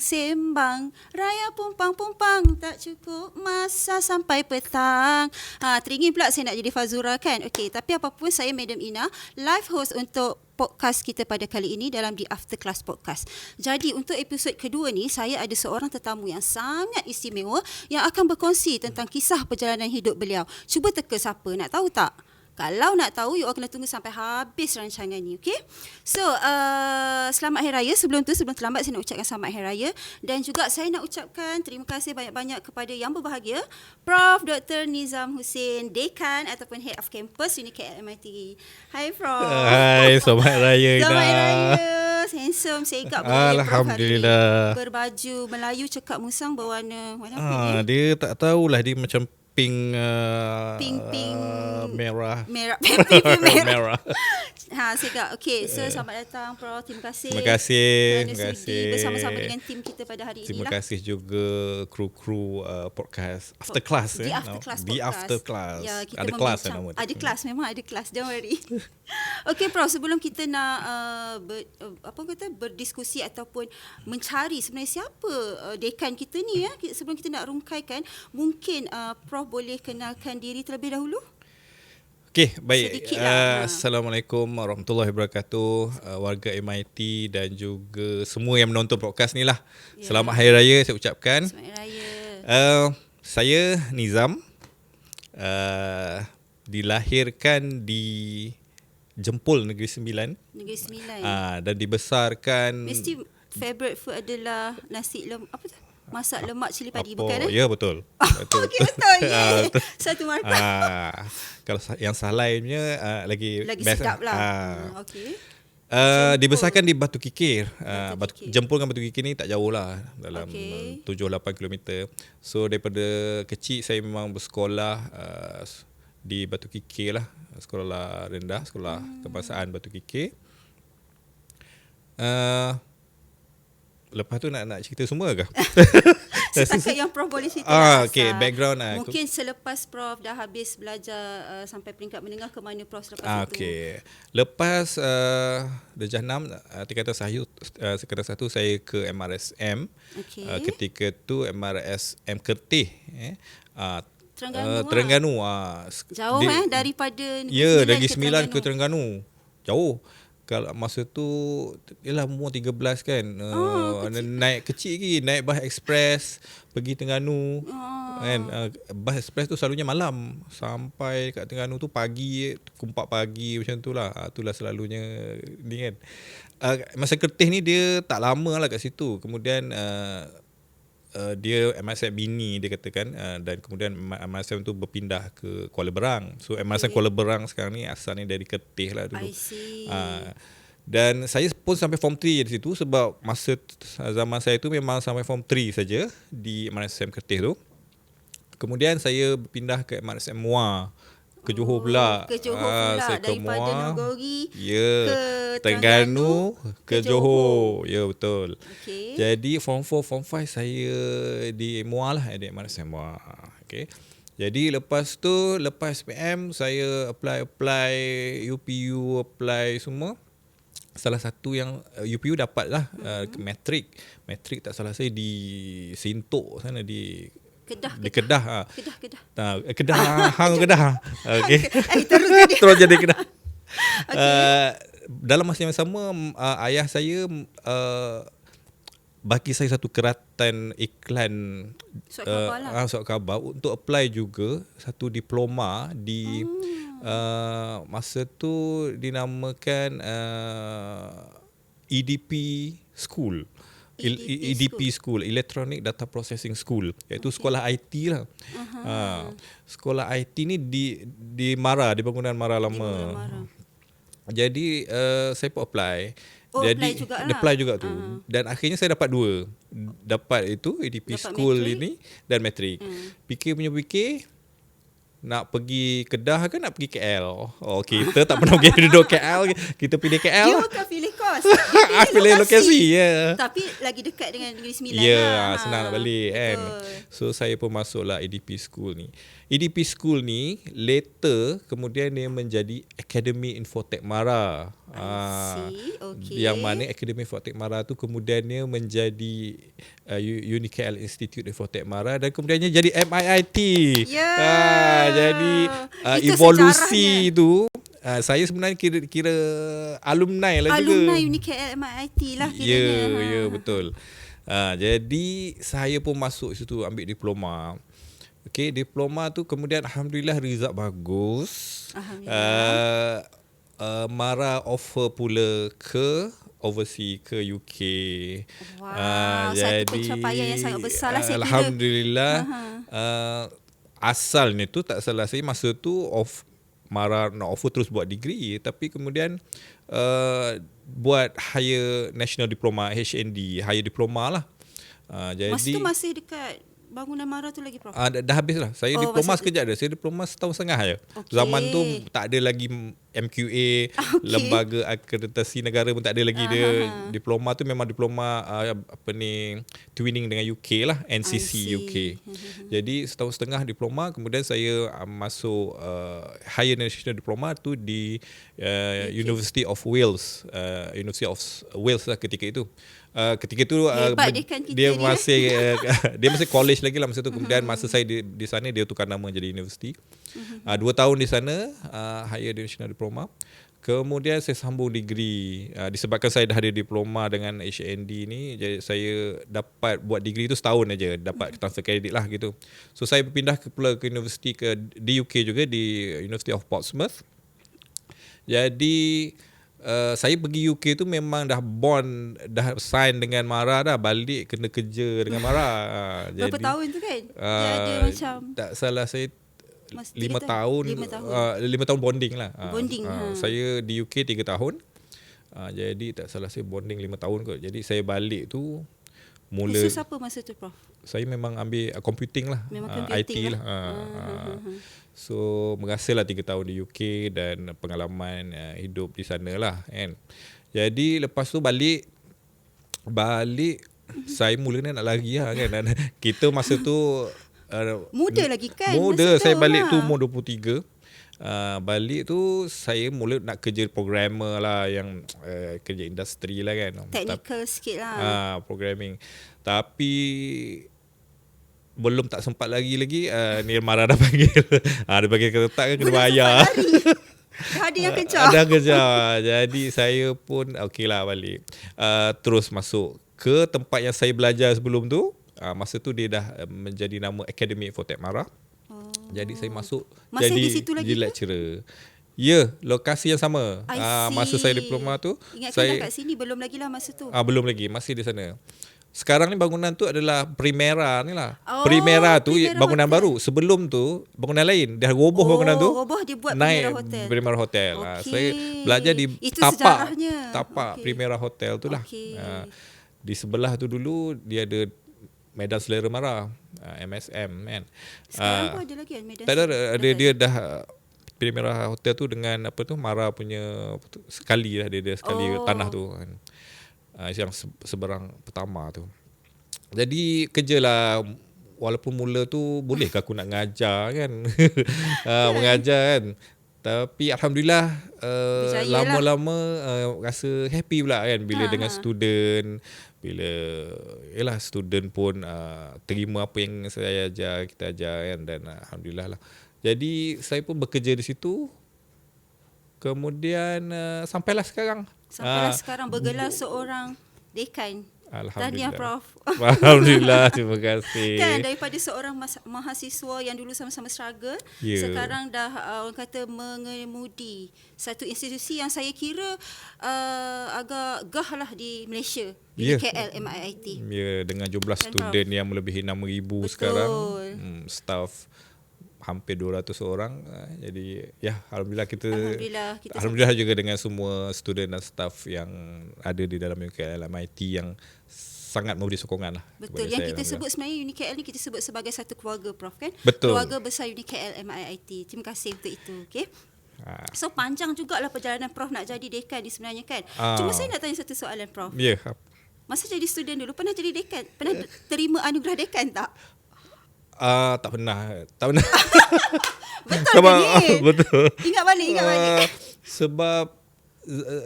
sembang, raya pumpang-pumpang, tak cukup masa sampai petang. Teringin pula saya nak jadi Fazura kan? Okey, tapi apapun saya Madam Ina, live host untuk podcast kita pada kali ini dalam The After Class Podcast. Jadi untuk episod kedua ni, saya ada seorang tetamu yang sangat istimewa yang akan berkongsi tentang kisah perjalanan hidup beliau. Cuba teka siapa, nak tahu tak? Kalau nak tahu, you all kena tunggu sampai habis rancangan ni, okay? So, selamat Hari Raya. Sebelum terlambat, saya nak ucapkan selamat Hari Raya. Dan juga saya nak ucapkan terima kasih banyak-banyak kepada yang berbahagia, Prof. Dr. Nizam Hussein, Dekan ataupun Head of Campus UniKL MIT. Hai, Prof. Hai, selamat Raya, Ina. Selamat Hari Raya. Handsome, segak boleh Prof hari ini. Berbaju Melayu cekak musang berwarna apa ni? Dia tak tahulah, dia macam pink merah. Pink merah. Segak. Okey, so selamat datang Prof. Terima kasih. Terima kasih. Terima kasih bersama-sama dengan tim kita pada hari ini. Terima kasih juga kru-kru podcast After Class. The After Class podcast. The After Class. Ya, kita ada kelas nama dia. Ada kelas, memang ada kelas. Don't worry. Okey Prof, sebelum kita nak berdiskusi ataupun mencari sebenarnya siapa dekan kita ni, sebelum kita nak rungkaikan, mungkin Prof boleh kenalkan diri terlebih dahulu? Okey, baik. Assalamualaikum warahmatullahi wabarakatuh, warga MIT dan juga semua yang menonton podcast ni lah. Yeah. Selamat Hari Raya saya ucapkan. Selamat Hari Raya. Saya Nizam, dilahirkan di Jempol, Negeri Sembilan. Negeri Sembilan. Dan dibesarkan. Mesti favorite food adalah nasi masak lemak cili padi, bukan? Ya, betul. Betul. Okey, betul. Satu markah. Kalau yang salai punya lagi best sedap lah. Okey. Dibesarkan di Batu Kikir. Jempol dengan Batu Kikir ni tak jauh lah, dalam 7-8 km. So daripada kecil saya memang bersekolah di Batu Kikir lah. Sekolah rendah, sekolah kebangsaan Batu Kikir. Lepas tu nak cerita semua ke? Setakat yang Prof boleh cerita. Okay, background mungkin selepas Prof dah habis belajar sampai peringkat menengah, ke mana Prof selepas itu? Okay. Lepas darjah 6, tingkatan 1 saya ke MRSM. Ketika tu MRSM Kertih. Terengganu. Jauh daripada Negeri Sembilan ke Terengganu. Jauh. Kalau masa tu ialah umur 13 kan. Naik kecil lagi, naik bas ekspres pergi Terengganu. Kan, bas ekspres tu selalunya malam, sampai kat Terengganu tu pagi, pukul 4 pagi macam tu lah. Itulah selalunya ni kan. Masa Kertih ni dia tak lama lah kat situ. Kemudian dia MRSM Bini dia katakan, dan kemudian MRSM tu berpindah ke Kuala Berang. So MRSM Kuala Berang sekarang ni asalnya dari Kertih lah dulu. I see. Dan saya pun sampai form 3 di situ, sebab masa zaman saya tu memang sampai form 3 saja di MRSM Kertih tu. Kemudian saya berpindah ke MRSM Muar, ke Johor pula. Ke Johor pula, saya daripada Muar, Nogori ke Terengganu, ke Johor. Ya, betul. Okay. Jadi form 4, form 5 saya di Muar lah, di MRSM Muar. Okay. Jadi lepas tu, lepas SPM saya apply UPU, apply semua. Salah satu yang UPU dapat lah, Matrik tak salah saya di Sintok sana, di Kedah. Kedah. Okey. Terus jadi Kedah. Dalam masa yang sama, ayah saya bagi saya satu keratan iklan surat khabar untuk apply juga satu diploma di masa tu dinamakan EDP School. EDP School, Electronic Data Processing School, iaitu sekolah IT lah. Sekolah IT ni di Mara, di bangunan Mara lama. Jadi saya pun apply. Jadi apply juga tu. Dan akhirnya saya dapat 2. Dapat itu EDP School matrik ini dan Matrik. Fikir nak pergi Kedah ke nak pergi KL? Kita tak pernah pergi duduk KL, kita pilih KL. Dia bukan pilih kau, course. Aku pilih lokasi. Ya. Tapi lagi dekat dengan Negeri Sembilan Ya, lah. senang nak balik kan. So saya pun masuklah ADP School ni. ADP School ni later kemudian dia menjadi Academy Infotech Mara. See, okay. Yang mana Academy Infotech Mara tu kemudiannya menjadi UniKL Institute Infotech Mara dan kemudiannya jadi MIIT. Jadi evolusi tu saya sebenarnya kira alumni lah juga. Alumni UniKL MIIT lah kiranya. Ya, betul. Jadi saya pun masuk situ ambil diploma. Okey, diploma tu kemudian alhamdulillah result bagus. Alhamdulillah. Mara offer pula ke overseas ke UK. Wow, satu pencapaian yang sangat besar lah saya kira. Alhamdulillah. Asalnya tu tak salah saya masa tu Mara nak offer terus buat degree, tapi kemudian buat higher national diploma, HND, higher diploma lah. Jadi masa tu masih dekat bangunan Mara tu lagi, Prof? Dah habis lah. Saya diploma sekejap dah. Saya diploma setahun setengah je. Okay. Zaman tu tak ada lagi MQA, lembaga akreditasi negara pun tak ada lagi. Dia diploma tu memang diploma twinning dengan UK lah, NCC UK. Jadi setahun setengah diploma, kemudian saya masuk higher national diploma tu di University of Wales. University of Wales lah ketika itu. Ketika itu dia masih dia masih college lagi lah masa tu. Kemudian masa saya di sana dia tukar nama jadi universiti. 2 tahun di sana higher national diploma. Kemudian saya sambung degree. Disebabkan saya dah ada diploma dengan HND ni, jadi saya dapat buat degree tu setahun aja, dapat transfer credit lah gitu. So saya berpindah ke universiti di UK juga, di University of Portsmouth. Jadi saya pergi UK tu memang dah bond, dah sign dengan Mara dah, balik kena kerja dengan Mara. Berapa tahun tu kan? Dia ada macam tak salah saya 5 tahun. 5 tahun bonding lah. Bonding. Saya di UK 3 tahun. Jadi tak salah saya bonding 5 tahun kot. Jadi saya balik tu mula. Khusus apa masa tu, Prof? Saya memang ambil computing lah. Computing IT lah. So menghasillah 3 tahun di UK dan pengalaman hidup di sana lah kan. Jadi lepas tu balik saya mula nak lari lah kan. Kita masa tu muda lagi kan. Muda, saya balik tu umur 23. Balik tu saya mula nak kerja programmer lah, yang kerja industri lah kan. Technical sikit lah. Programming. Tapi belum tak sempat lagi ni Mara dah panggil. Dia panggil ke letak kan kena bayar. Ada yang kejar. Ada kejar. Jadi saya pun okey lah balik. Terus masuk ke tempat yang saya belajar sebelum tu. Masa tu dia dah menjadi nama Academy Infotech Mara. Jadi saya masuk masih jadi di situ lagi jadi lecturer. Ya, lokasi yang sama. Masa saya diploma tu. Ingatkan saya dah kat sini belum lagi lah masa tu. Belum lagi, masih di sana. Sekarang ni bangunan tu adalah Primera ni lah. Primera tu Primera bangunan Hotel. baru. Sebelum tu bangunan lain. Dia roboh bangunan tu. Roboh dia buat naik Primera Hotel. Primera Hotel. Saya belajar di Itu tapak sejarahnya. Primera Hotel tu lah. Di sebelah tu dulu dia ada Medan Selera Mara, MSM kan. Sekarang pun ada lagi kan Medan. Tak ada, dia dah Primera Hotel tu dengan Mara punya sekali lah, dia sekali tanah tu kan. Yang seberang pertama tu. Jadi kerjalah, walaupun mula tu bolehkah aku nak ngajar kan. Mengajar kan. Tapi alhamdulillah lama-lama rasa happy pula kan bila dengan student, bila student pun terima apa yang saya ajar, kita ajar kan, dan alhamdulillah lah. Jadi saya pun bekerja di situ. Kemudian sampailah sekarang. Sekarang bergelar seorang dekan. Alhamdulillah. Tahniah, Prof. Alhamdulillah, terima kasih. Kan daripada seorang mahasiswa yang dulu sama-sama struggle, sekarang dah orang kata mengemudi satu institusi yang saya kira agak gah lah di Malaysia, UniKL MIIT. Ya, dengan jumlah student yang melebihi 6,000 sekarang, staff hampir 200 orang. Jadi alhamdulillah kita alhamdulillah juga dengan semua student dan staff yang ada di dalam UniKL MIT yang sangat memberi sokongan lah. Betul. Yang kita sebut sebenarnya UniKL ni kita sebut sebagai satu keluarga, Prof, kan? Betul. Keluarga besar UniKL MIIT. Terima kasih untuk itu. Okay. So panjang jugalah perjalanan Prof nak jadi dekan ni sebenarnya kan. Cuma saya nak tanya satu soalan Prof. Ya. Masa jadi student dulu pernah jadi dekan? Pernah terima anugerah dekan tak? Tak pernah. Betul ke ni? Betul. Ingat balik. Sebab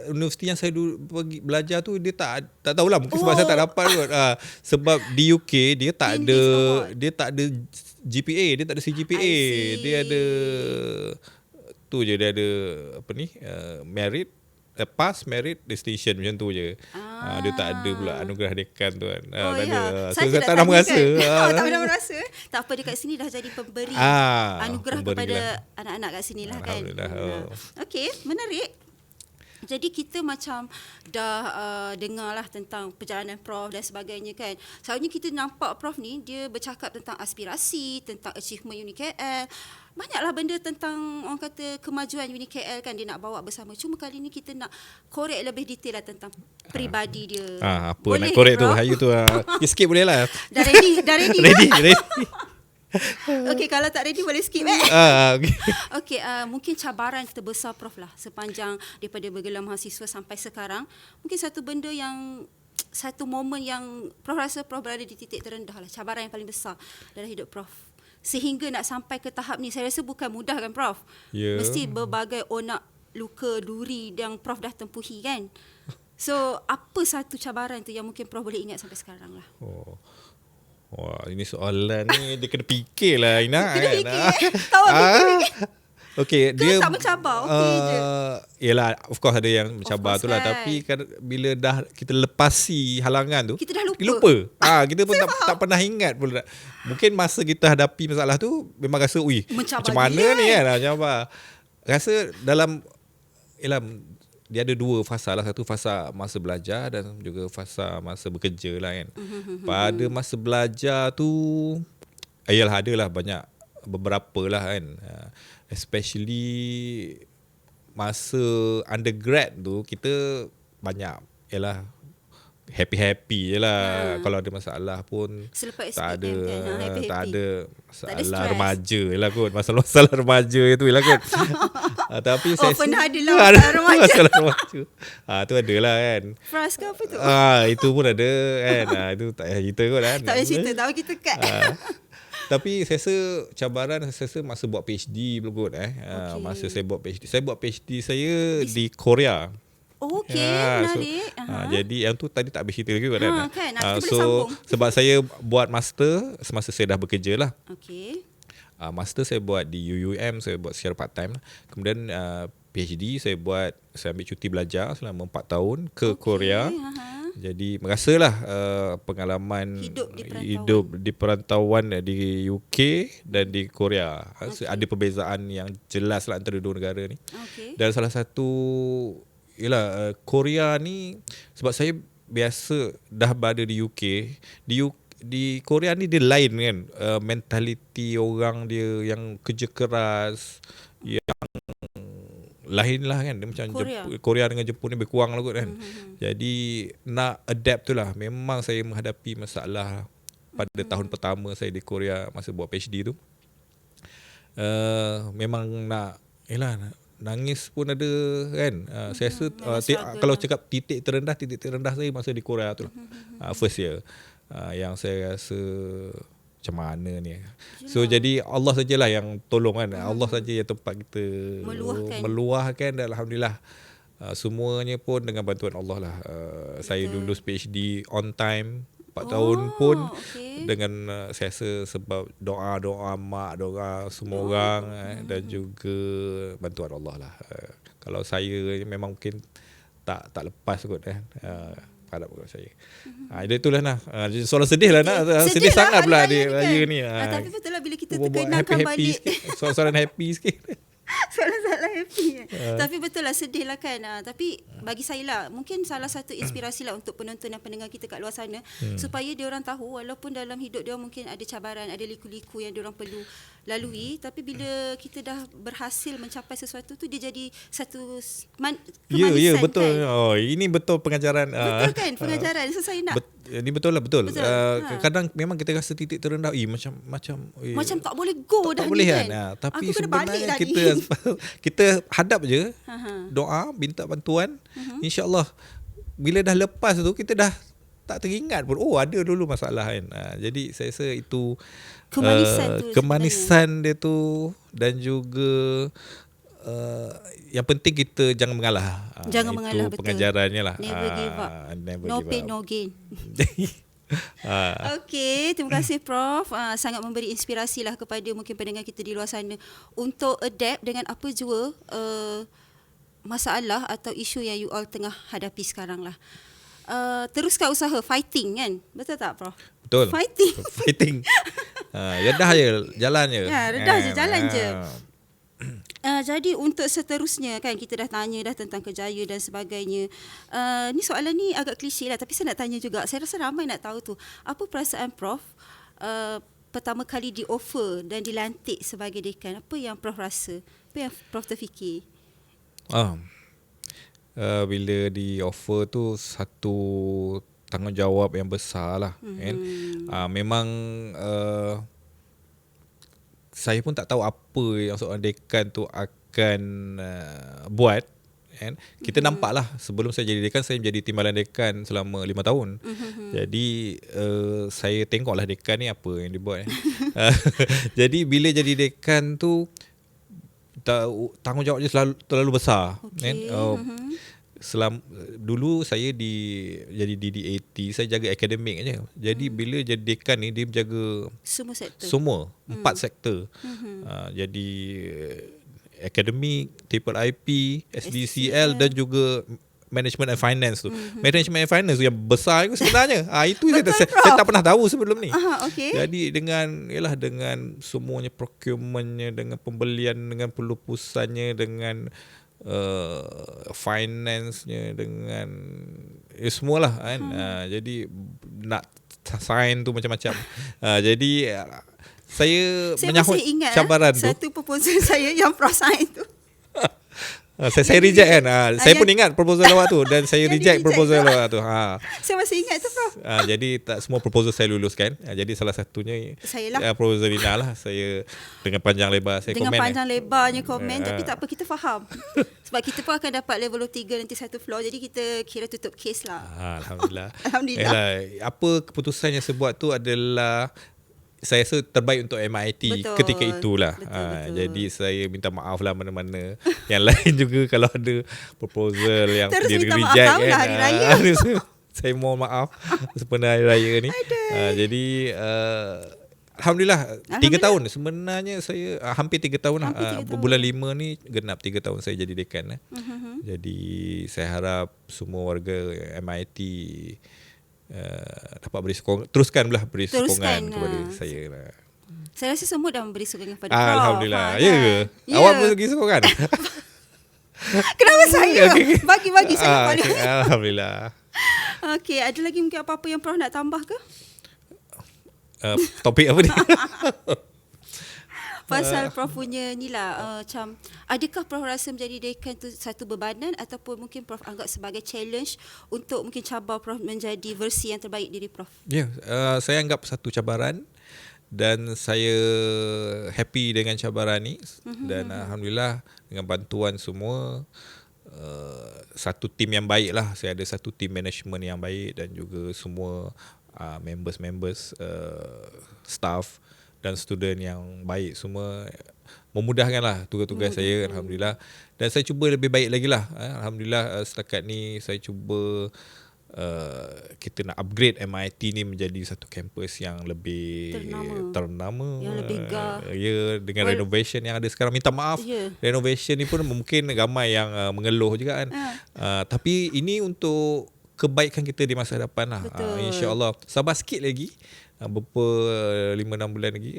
universiti yang saya dulu pergi belajar tu dia tak tahulah, mungkin sebab saya tak dapat kot. Sebab di UK dia tak ada GPA, dia tak ada CGPA. Dia ada tu je, dia ada apa ni? Merit, pass, merit, distinction macam tu je. Dia tak ada pula anugerah dekan tu kan. Tak ada. So, saya tak nak merasa. Tak pernah merasa. Tak apa, dekat sini dah jadi pemberi anugerah kepada anak-anak kat sini lah kan. Okey, menarik. Jadi kita macam dah dengar lah tentang perjalanan Prof dan sebagainya kan. Selalunya kita nampak Prof ni dia bercakap tentang aspirasi, tentang achievement UniKL. Banyaklah benda tentang orang kata kemajuan UniKL kan dia nak bawa bersama. Cuma kali ni kita nak korek lebih detail lah tentang peribadi dia. Apa boleh, nak korek Prof? tu? Hayu tu sikit boleh lah. Dah ready? Ready. Okey, kalau tak ready boleh skip Okay. Okey, mungkin cabaran terbesar Prof lah sepanjang daripada bergelar mahasiswa sampai sekarang. Mungkin satu momen yang Prof rasa Prof berada di titik terendah lah. Cabaran yang paling besar dalam hidup Prof. Sehingga nak sampai ke tahap ni, saya rasa bukan mudah kan Prof? Yeah. Mesti berbagai onak, luka, duri yang Prof dah tempuhi kan? So, apa satu cabaran tu yang mungkin Prof boleh ingat sampai sekarang lah? Wah, ini soalan ni dia kena fikir lah Ina. Kena fikir. Tahu fikir. Okey, dia tak mencabar, okey je. Yalah, of course ada yang mencabar tu lah, kan. tapi kan bila dah kita lepasi halangan tu, kita dah lupa. Kita pun tak pernah ingat pun. Mungkin masa kita hadapi masalah tu memang rasa macam mana ni kan, mencabar. Rasa dalam dia ada dua fasa lah. Satu fasa masa belajar dan juga fasa masa bekerja lah kan. Pada masa belajar tu adalah banyak, beberapa lah kan. Especially masa undergrad tu kita banyak happy je lah. Kalau ada masalah pun selepas tak ada SPM kan, happy-happy. tak ada masalah stress. remaja lah kot. Masalah remaja itu lah kot. Tapi saya pernah ada lah masalah remaja. Masalah remaja. Tu ada lah kan. Frust ke apa tu? Itu pun ada kan. Itu tak payah cerita kot kan. Tak payah cerita, tahu kita kat. Tapi saya rasa cabaran masa buat PhD dulu kot. Masa saya buat PhD. Saya buat PhD saya di Korea. Okey, menarik. Jadi yang tu tadi tak habis cerita lagi kan. Kan, kita boleh sambung. Sebab saya buat master semasa saya dah bekerja lah. Okey. Master saya buat di UUM, saya buat secara part time. Kemudian PhD saya ambil cuti belajar selama 4 tahun ke Korea. Jadi merasalah pengalaman hidup di perantauan di UK dan di Korea. Ada perbezaan yang jelas lah antara dua negara ni. Dan salah satu Korea ni, sebab saya biasa dah berada di UK, di Korea ni dia lain kan, mentaliti orang dia yang kerja keras, yang lain lah kan. Dia macam Korea dengan Jepun ni berkurang lah kot kan. Jadi nak adapt tu lah. Memang saya menghadapi masalah pada tahun pertama saya di Korea masa buat PhD tu. Memang nangis pun ada kan. Saya rasa kalau cakap titik terendah saya masa di Korea tu lah. First year. Yang saya rasa macam mana ni. So jadi Allah sajalah yang tolong kan. Allah saja yang tempat kita meluahkan dan alhamdulillah semuanya pun dengan bantuan Allah lah. Saya lulus PhD on time 4 tahun pun dengan saya rasa sebab doa mak, doa semua orang dan juga bantuan Allah lah. Kalau saya memang mungkin tak lepas kot kan. Harap kat saya. Itulah nah. Soalan sedih lah nak. Sedih sangat pula dia raya ni. Tapi betul lah bila kita terkenangkan balik. Soalan happy sikit. Soalan happy. Tapi betul lah, sedih lah kan. Tapi bagi saya lah, mungkin salah satu inspirasi lah untuk penonton dan pendengar kita kat luar sana, supaya dia orang tahu walaupun dalam hidup dia mungkin ada cabaran, ada liku-liku yang dia orang perlu lalui, tapi bila kita dah berhasil mencapai sesuatu tu, dia jadi satu kemanisan. Ya, betul. Kan? Ini betul pengajaran. Betul kan pengajaran. So saya nak Ini betul lah, betul. Betul. Kadang memang kita rasa titik terendah, Macam tak boleh go dah tak boleh ni kan. kan. Tapi Aku kena balik sebenarnya dah kita ni. kita hadap je, doa, minta bantuan. InsyaAllah bila dah lepas tu kita dah tak teringat pun, ada dulu masalah kan. Jadi saya rasa itu kemanisan dia tu, dan juga yang penting kita jangan mengalah. Jangan itu mengalah, betul. Pengajarannya lah. Never give up. Never No give pain, up. no gain. Okey, terima kasih Prof. Sangat memberi inspirasi lah kepada mungkin pendengar kita di luar sana untuk adapt dengan apa jua masalah atau isu yang you all tengah hadapi sekarang lah. Teruskan usaha fighting kan? Betul tak Prof? Betul. Fighting. Redah je, jalan je. Ya, redah je, jalan je. Jadi untuk seterusnya kan, kita dah tanya dah tentang kerjaya dan sebagainya. Ni soalan ni agak klise lah, tapi saya nak tanya juga. Saya rasa ramai nak tahu tu. Apa perasaan Prof pertama kali di offer dan dilantik sebagai dekan? Apa yang Prof rasa? Apa yang Prof terfikir? Bila di offer tu satu tanggungjawab yang besar lah. Kan? Memang saya pun tak tahu apa yang seorang dekan tu akan buat. Kan? Kita nampak lah, sebelum saya jadi dekan, saya menjadi timbalan dekan selama 5 tahun. Jadi saya tengoklah dekan ni apa yang dia buat. Jadi bila jadi dekan tu, tanggungjawab dia terlalu besar. Kan? Dulu saya jadi DDAT, saya jaga akademik aja. Jadi bila jadi dekan ni, dia menjaga semua 4 sektor. Jadi akademik, triple IP, SDCL dan juga management and finance tu. Management and finance tu yang besar tu sebenarnya. Itu saya tak pernah tahu sebelum ni. Jadi dengan semuanya, procurementnya, dengan pembelian, dengan pelupusannya, dengan finance-nya, dengan semualah kan. Jadi nak sign tu macam-macam. Jadi saya menyahut cabaran tu. Satu proposal saya yang Prof sign tu. Saya reject kan. Saya pun ingat proposal awak tu, dan saya reject proposal awak tu. Saya masih ingat tu Prof. Jadi tak semua proposal saya luluskan. Jadi salah satunya proposal Lina lah. Saya dengan panjang lebar saya dengan komen. Dengan panjang lebarnya komen, tapi tak apa, kita faham. Sebab kita pun akan dapat level 3 nanti 1 floor. Jadi kita kira tutup kes lah. Alhamdulillah. Alhamdulillah. Apa keputusan yang saya buat tu adalah saya rasa terbaik untuk MIT ketika itulah. Betul. Jadi saya minta maaf lah mana-mana. Yang lain juga kalau ada proposal yang terus dia minta reject maaf lah hari raya. Saya mohon maaf sempena hari raya ni. Jadi Alhamdulillah 3 tahun sebenarnya saya, hampir 3 tahun lah. Bulan 5 ni genap 3 tahun saya jadi dekan. Jadi saya harap semua warga MIT dapat beri sokongan, beri sokongan kepada saya lah. Saya rasa semua dah memberi sokongan kepada Prof. Alhamdulillah. Ya ke? Awak pun beri sokongan? Kenapa saya? Bagi-bagi saya paling. Alhamdulillah. Okey, ada lagi mungkin apa-apa yang Prof nak tambah ke? Topik apa ni? Pasal Prof punya ni lah, macam adakah Prof rasa menjadi dekan tu satu bebanan, ataupun mungkin Prof anggap sebagai challenge untuk mungkin cabar Prof menjadi versi yang terbaik diri Prof? Ya, saya anggap satu cabaran, dan saya happy dengan cabaran ni. Dan Alhamdulillah dengan bantuan semua, satu tim yang baik lah. Saya ada satu tim management yang baik, dan juga semua members, staff dan student yang baik, semua memudahkanlah tugas-tugas saya. Alhamdulillah. Dan saya cuba lebih baik lagi lah. Alhamdulillah setakat ni saya cuba kita nak upgrade MIT ni menjadi satu kampus yang lebih ternama, yang lebih gah. Ya, dengan renovation yang ada sekarang. Minta maaf, renovation ni pun mungkin ramai yang mengeluh juga kan. Tapi ini untuk kebaikan kita di masa depan lah. InsyaAllah. Sabar sikit lagi, beberapa 5-6 bulan lagi,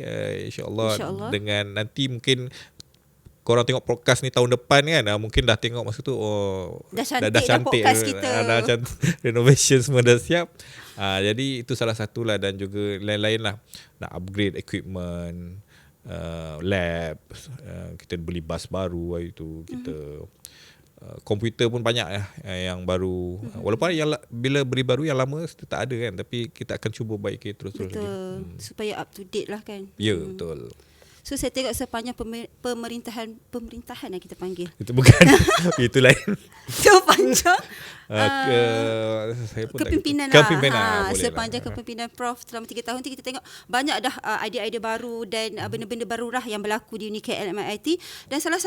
InsyaAllah. Dengan nanti mungkin korang tengok podcast ni tahun depan kan, mungkin dah tengok masa tu dah cantik podcast kita, dah cantik, renovation semua dah siap. Jadi itu salah satulah, dan juga lain-lain lah. Nak upgrade equipment, lab, kita beli bas baru hari tu, kita komputer pun banyak yang baru. Walaupun bila beri baru yang lama tak ada kan, tapi kita akan cuba baiki terus-terus. Betul. Supaya up to date lah kan. Ya, betul. So saya tengok sepanjang pemerintahan yang kita panggil. Itu bukan. Itu lain. Sepanjang saya pun kepimpinan lah. Sepanjang kepimpinan Prof selama 3 tahun tu kita tengok banyak dah idea-idea baru dan benda-benda baru lah yang berlaku di UniKL MIT. Dan salah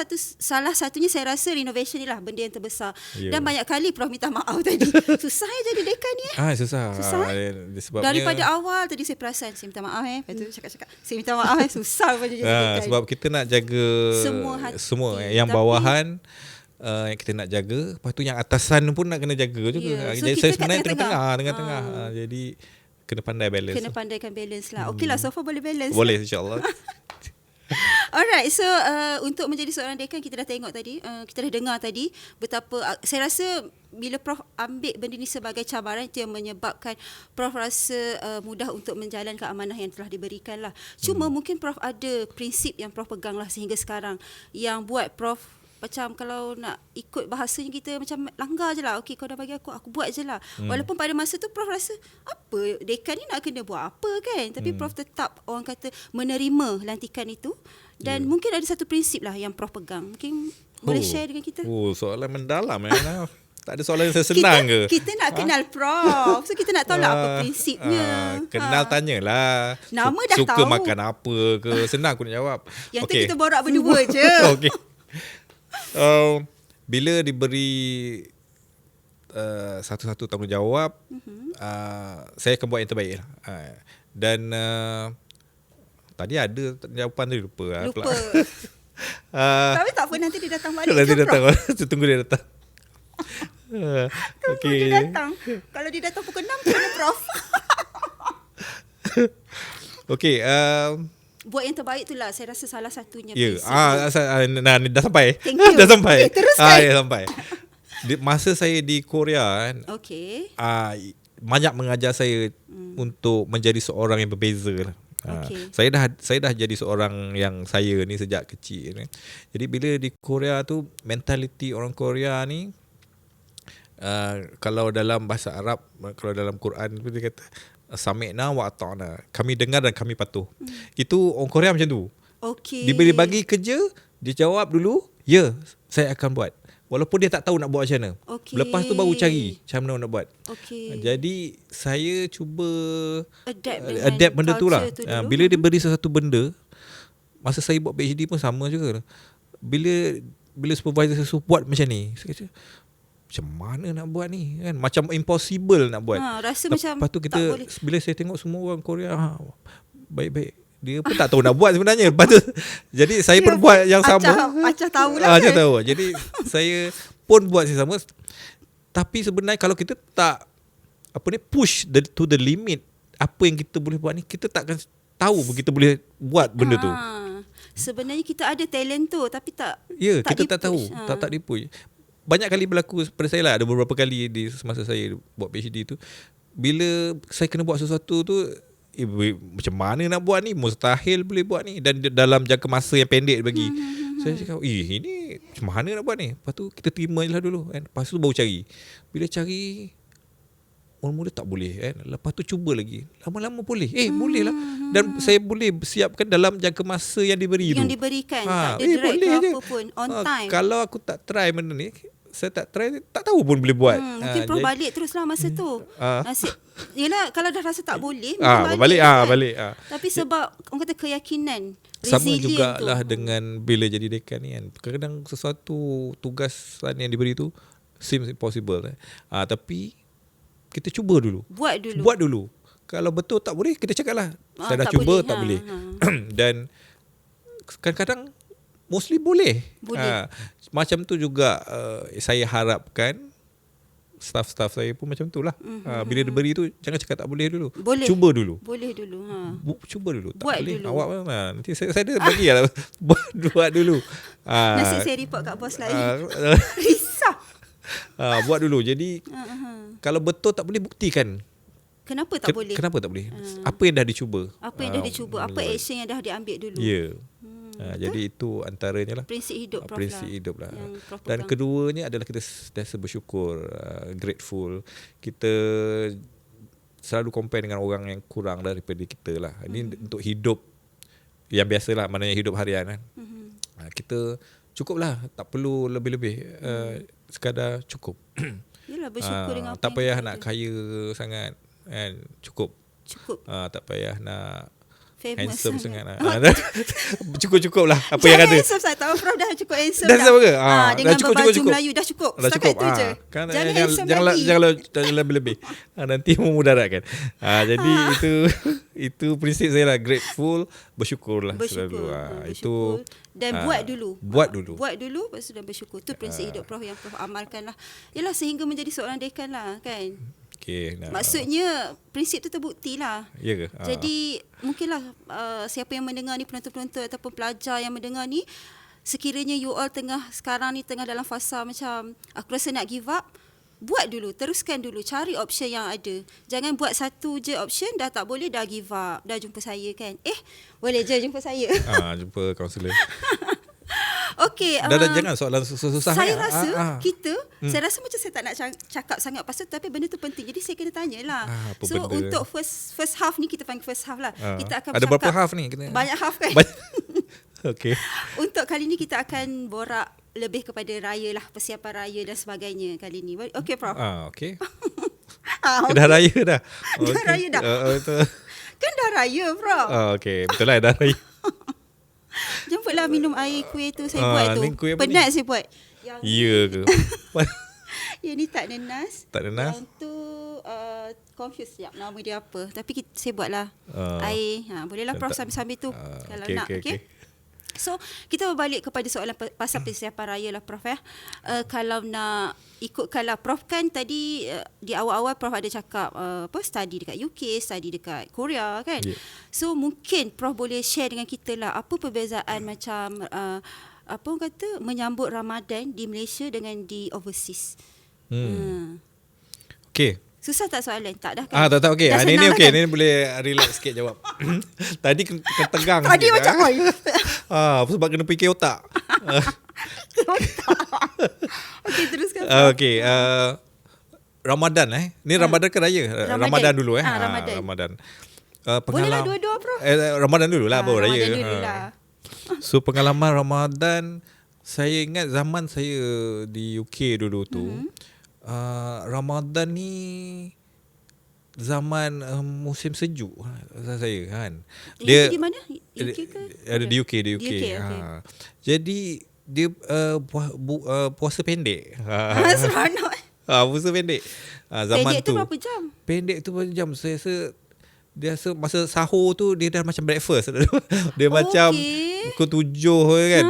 satunya saya rasa renovation ni lah benda yang terbesar. Dan banyak kali Prof minta maaf tadi. Susah jadi dekan ni. Susah. Sebabnya daripada awal tadi saya perasan saya minta maaf Lepas tu cakap saya minta maaf susah pun jadi dekan. Sebab kita nak jaga semua yang bawahan yang kita nak jaga, lepas tu yang atasan pun nak kena jaga juga. So jadi saya sebenarnya tengah-tengah. Jadi kena pandai balance. Kena pandaikan balance lah. Okey lah, so far boleh balance. Boleh insya-Allah. Alright, so untuk menjadi seorang dekan kita dah tengok tadi, kita dah dengar tadi betapa saya rasa bila Prof ambil benda ni sebagai cabaran itu yang menyebabkan Prof rasa mudah untuk menjalankan amanah yang telah diberikan lah. Cuma mungkin Prof ada prinsip yang Prof pegang lah sehingga sekarang yang buat Prof macam kalau nak ikut bahasanya kita macam langgar je lah. Okey, kau dah bagi aku buat je lah. Walaupun pada masa tu Prof rasa apa dekan ni nak kena buat apa kan. Tapi Prof tetap orang kata menerima lantikan itu. Dan mungkin ada satu prinsip lah yang Prof pegang. Mungkin boleh share dengan kita. Soalan mendalam tak ada soalan yang senang ke? Kita nak kenal Prof. So kita nak tahu lah apa prinsipnya. Kenal tanyalah. Nama dah suka tahu. makan apa ke? Senang aku nak jawab. Yang tu kita borak berdua je. Okey. Bila diberi satu-satu tanggungjawab, saya akan buat yang terbaik lah. Dan tadi ada jawapan tadi lupa. Tapi tak apa, nanti dia datang balik. Nanti datang. Tunggu dia datang. Tunggu dia datang. Kalau dia datang pukul 6 tu Prof. Okey. Buat yang terbaik tu lah. Saya rasa salah satunya. Ya. Dah sampai. Thank you. Dah sampai. Okay, teruskan. Dah sampai. Masa saya di Korea kan. Okey. Banyak mengajar saya untuk menjadi seorang yang berbeza lah. Okay. Saya dah jadi seorang yang saya ni sejak kecil ni. Jadi bila di Korea tu mentaliti orang Korea ni kalau dalam bahasa Arab, kalau dalam Quran tu dia kata sami'na wa ata'na. Kami dengar dan kami patuh. Itu orang Korea macam tu. Okey. Dia bagi kerja, dia jawab dulu, ya, saya akan buat. Walaupun dia tak tahu nak buat macam mana. Okay. Lepas tu baru cari macam mana nak buat. Okay. Jadi saya cuba adapt benda tu lah. Bila dia beri sesuatu benda, masa saya buat PhD pun sama juga. Bila supervisor saya suruh buat macam ni, saya kata macam mana nak buat ni kan, macam impossible nak buat. Rasa Lepas tu kita tak boleh. bila saya tengok semua orang Korea baik-baik, dia pun tak tahu nak buat sebenarnya. Lepas tu jadi saya pun buat yang sama. Acah tahulah. Acah tahu. Jadi saya pun buat yang sama. Tapi sebenarnya kalau kita tak push to the limit apa yang kita boleh buat ni, kita takkan tahu kita boleh buat benda tu. Sebenarnya kita ada talent tu tapi tak. Ya, kita tak tahu. Tak dipush. Banyak kali berlaku pada saya lah. Ada beberapa kali di semasa saya buat PhD tu, bila saya kena buat sesuatu tu, macam mana nak buat ni, mustahil boleh buat ni, dan dalam jangka masa yang pendek bagi. Saya cakap ini macam mana nak buat ni. Lepas tu kita terima je lah dulu kan. Lepas tu baru cari. Bila cari mula-mula tak boleh kan. Lepas tu cuba lagi, lama-lama boleh. Boleh lah. Dan saya boleh siapkan dalam jangka masa yang diberi tu. Yang diberikan. Tak ada direct ke apa pun. On time. Kalau aku tak try benda ni, saya tak try, tak tahu pun boleh buat. Mungkin Prof balik teruslah masa tu. Yelah, kalau dah rasa tak boleh, balik. Tapi sebab orang kata keyakinan, sama resilient jugalah tu. dengan bila jadi dekan ni kan. Kadang-kadang sesuatu tugasan yang diberi tu seems impossible. Tapi kita cuba dulu. Buat dulu. Kalau betul tak boleh, kita cakap lah. Saya dah cuba, tak boleh. Dan kadang-kadang mostly boleh. Macam tu juga saya harapkan staff-staff saya pun macam tu lah. Bila dia beri tu, jangan cakap tak boleh dulu. Cuba dulu. Boleh dulu. Cuba dulu. Tak Buat boleh. dulu. Awak nanti saya ada bagi lah. Buat dulu. Nasib saya report kat bos lain. Risau. Buat dulu. Jadi kalau betul tak boleh, buktikan. Kenapa tak boleh? Kenapa tak boleh? Apa yang dah dicuba? Apa yang dah dicuba? Apa action yang dah diambil dulu? Ya. Jadi itu antaranya lah. Prinsip hidup Prof Prinsip lah. hidup lah. Yang Prof Dan pegang. keduanya adalah kita sentiasa bersyukur, grateful. Kita selalu compare dengan orang yang kurang daripada kita lah. Ini untuk hidup yang biasalah, maknanya hidup harian kan. Kita cukup lah, tak perlu lebih-lebih. Sekadar cukup. Yelah, bersyukur dengan apa tak yang payah kita nak ada. kaya sangat kan. Cukup. Tak payah nak Famous handsome sangat. sangat. Cukup-cukup lah apa yang ada. Jangan handsome sangat. Tahu Prof dah cukup handsome Dah handsome ke? Dengan dah cukup, berbaju cukup. Melayu dah cukup. Dah Setakat cukup. itu je. Kan, Jangan handsome lagi. Jangan lebih-lebih. Nanti memudaratkan. Jadi itu prinsip saya lah, grateful, bersyukur lah selalu. Itu dan buat dulu. Buat dulu. Buat dulu lepas tu dan bersyukur. Itu prinsip hidup Prof yang Prof amalkan lah. Yalah, sehingga menjadi seorang dekan lah kan. Okay, Maksudnya prinsip tu terbukti lah. Ya ke? Jadi mungkinlah siapa yang mendengar ni, penonton-penonton ataupun pelajar yang mendengar ni, sekiranya you all sekarang ni tengah dalam fasa macam aku rasa nak give up, buat dulu, teruskan dulu, cari option yang ada. Jangan buat satu je option, dah tak boleh, dah give up, dah jumpa saya kan. Boleh je jumpa saya. Jumpa kaunselor. Okey. Dah jangan soalan susah-susah. Saya rasa saya rasa macam saya tak nak cakap sangat pasal tu, tapi benda tu penting. Jadi saya kena tanyalah. So benda? untuk first half ni, kita panggil first half lah. Kita akan ada bercakap. berapa half ni? Banyak half kan? Okey. Untuk kali ni kita akan borak lebih kepada raya lah, persiapan raya dan sebagainya kali ni. Okey Prof? Okey. Okay. Dah raya dah. Dah raya dah. Betul. Kan dah raya Prof. Okey, betul lah dah raya. Jemputlah minum air kuih tu saya buat tu. Penat saya buat. Ya ke? Yang ni tak nenas. Tak nenas? Yang tu confused sekejap nama dia apa. Tapi saya buatlah air. Bolehlah Prof sambil-sambil tu. Kalau nak. Okay. So kita berbalik kepada soalan pasal persiapan raya lah Prof ya. Kalau nak ikutkanlah Prof kan tadi di awal-awal Prof ada cakap study dekat UK, study dekat Korea kan. So mungkin Prof boleh share dengan kita lah apa perbezaan macam apa orang kata menyambut Ramadan di Malaysia dengan di overseas. Okey. Susah tak soalan? Tak dah kan? Tak okey. Ini okey, kan? ni boleh relax sikit jawab. Tadi ketegang. Tadi macam sebab kena fikir otak. Okey, teruskan. Okey, Ramadan Ni Ramadan ke raya? Ramadan dulu Ramadan. Bolehlah dua-dua Prof. Ramadan dulu lah baru raya. Ramadan dulu lah. So pengalaman Ramadan, saya ingat zaman saya di UK dulu tu. Ramadan ni zaman musim sejuk saya kan. Dia di mana? UK ke? Ada di UK. okay. Jadi dia puasa pendek. Seronok. Puasa pendek. Zaman pendek tu berapa jam? Pendek tu berapa jam? Saya rasa dia rasa masa sahur tu dia dah macam breakfast. Dia macam pukul 7 kan.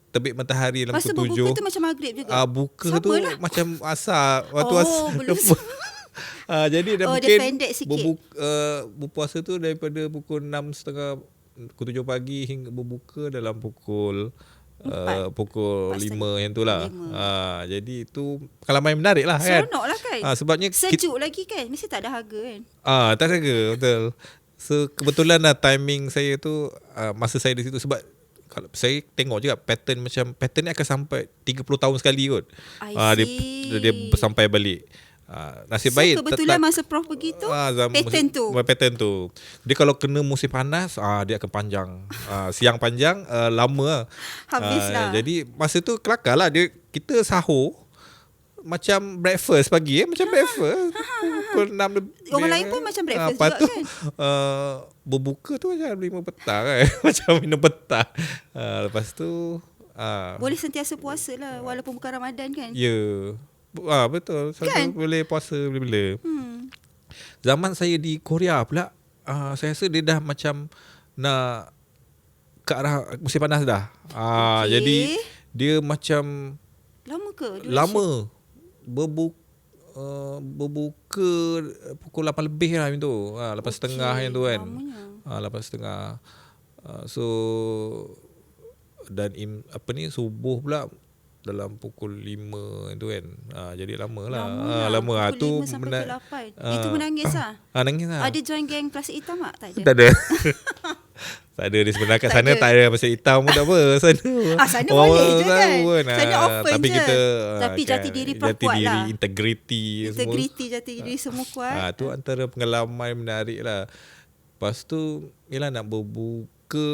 Terbit matahari dalam pukul 7. Buka tu macam maghrib juga. Buka tu macam asar. Waktu belum. Jadi dah mungkin dia pendek sikit. berpuasa tu daripada pukul 6.30 pukul 7 pagi hingga berbuka dalam pukul 5 yang tu lah. Jadi itu pengalaman yang menarik lah kan. Seronok lah kan. Sebabnya sejuk lagi kan. Mesti tak ada harga kan. Tak ada harga, betul. So kebetulan lah timing saya tu masa saya di situ, sebab kalau saya tengok juga pattern ni akan sampai 30 tahun sekali kot. Dia sampai balik. Nasib baik kebetulan masa Prof pergi tu pattern tu dia kalau kena musim panas dia akan panjang, siang panjang, lama habis lah. Jadi masa tu kelakar lah kita sahur macam breakfast pagi macam breakfast pukul 6 lebih. Orang lain pun macam breakfast juga tu, kan. Berbuka tu macam 5 petang kan. Macam minum petang. Lepas tu boleh sentiasa puasa lah walaupun bukan Ramadan kan. Ya. Betul. Kan? Boleh puasa bila-bila. Zaman saya di Korea pula, saya rasa dia dah macam nak ke arah musim panas dah. Jadi dia macam lama ke? Lama. Berbuka pukul 8 lebih lah macam tu. 8.30 yang tu kan. 8.30. So dan subuh pula dalam pukul 5 tu kan. Jadi lama lah. Lama pukul tu 5 sampai pukul 8. Itu menangis lah. Nangis lah. Ada join geng kelas hitam tak? Tak ada. Tak ada di sebenarnya kat sana tak ada pasal hitam pun tak apa. Sana Sana boleh je kan. pun. Sana open tapi je. kita Tapi jati diri kuat lah. Integriti Jati diri semua kuat. tu antara pengalaman menarik lah. Lepas tu yelah nak berbuka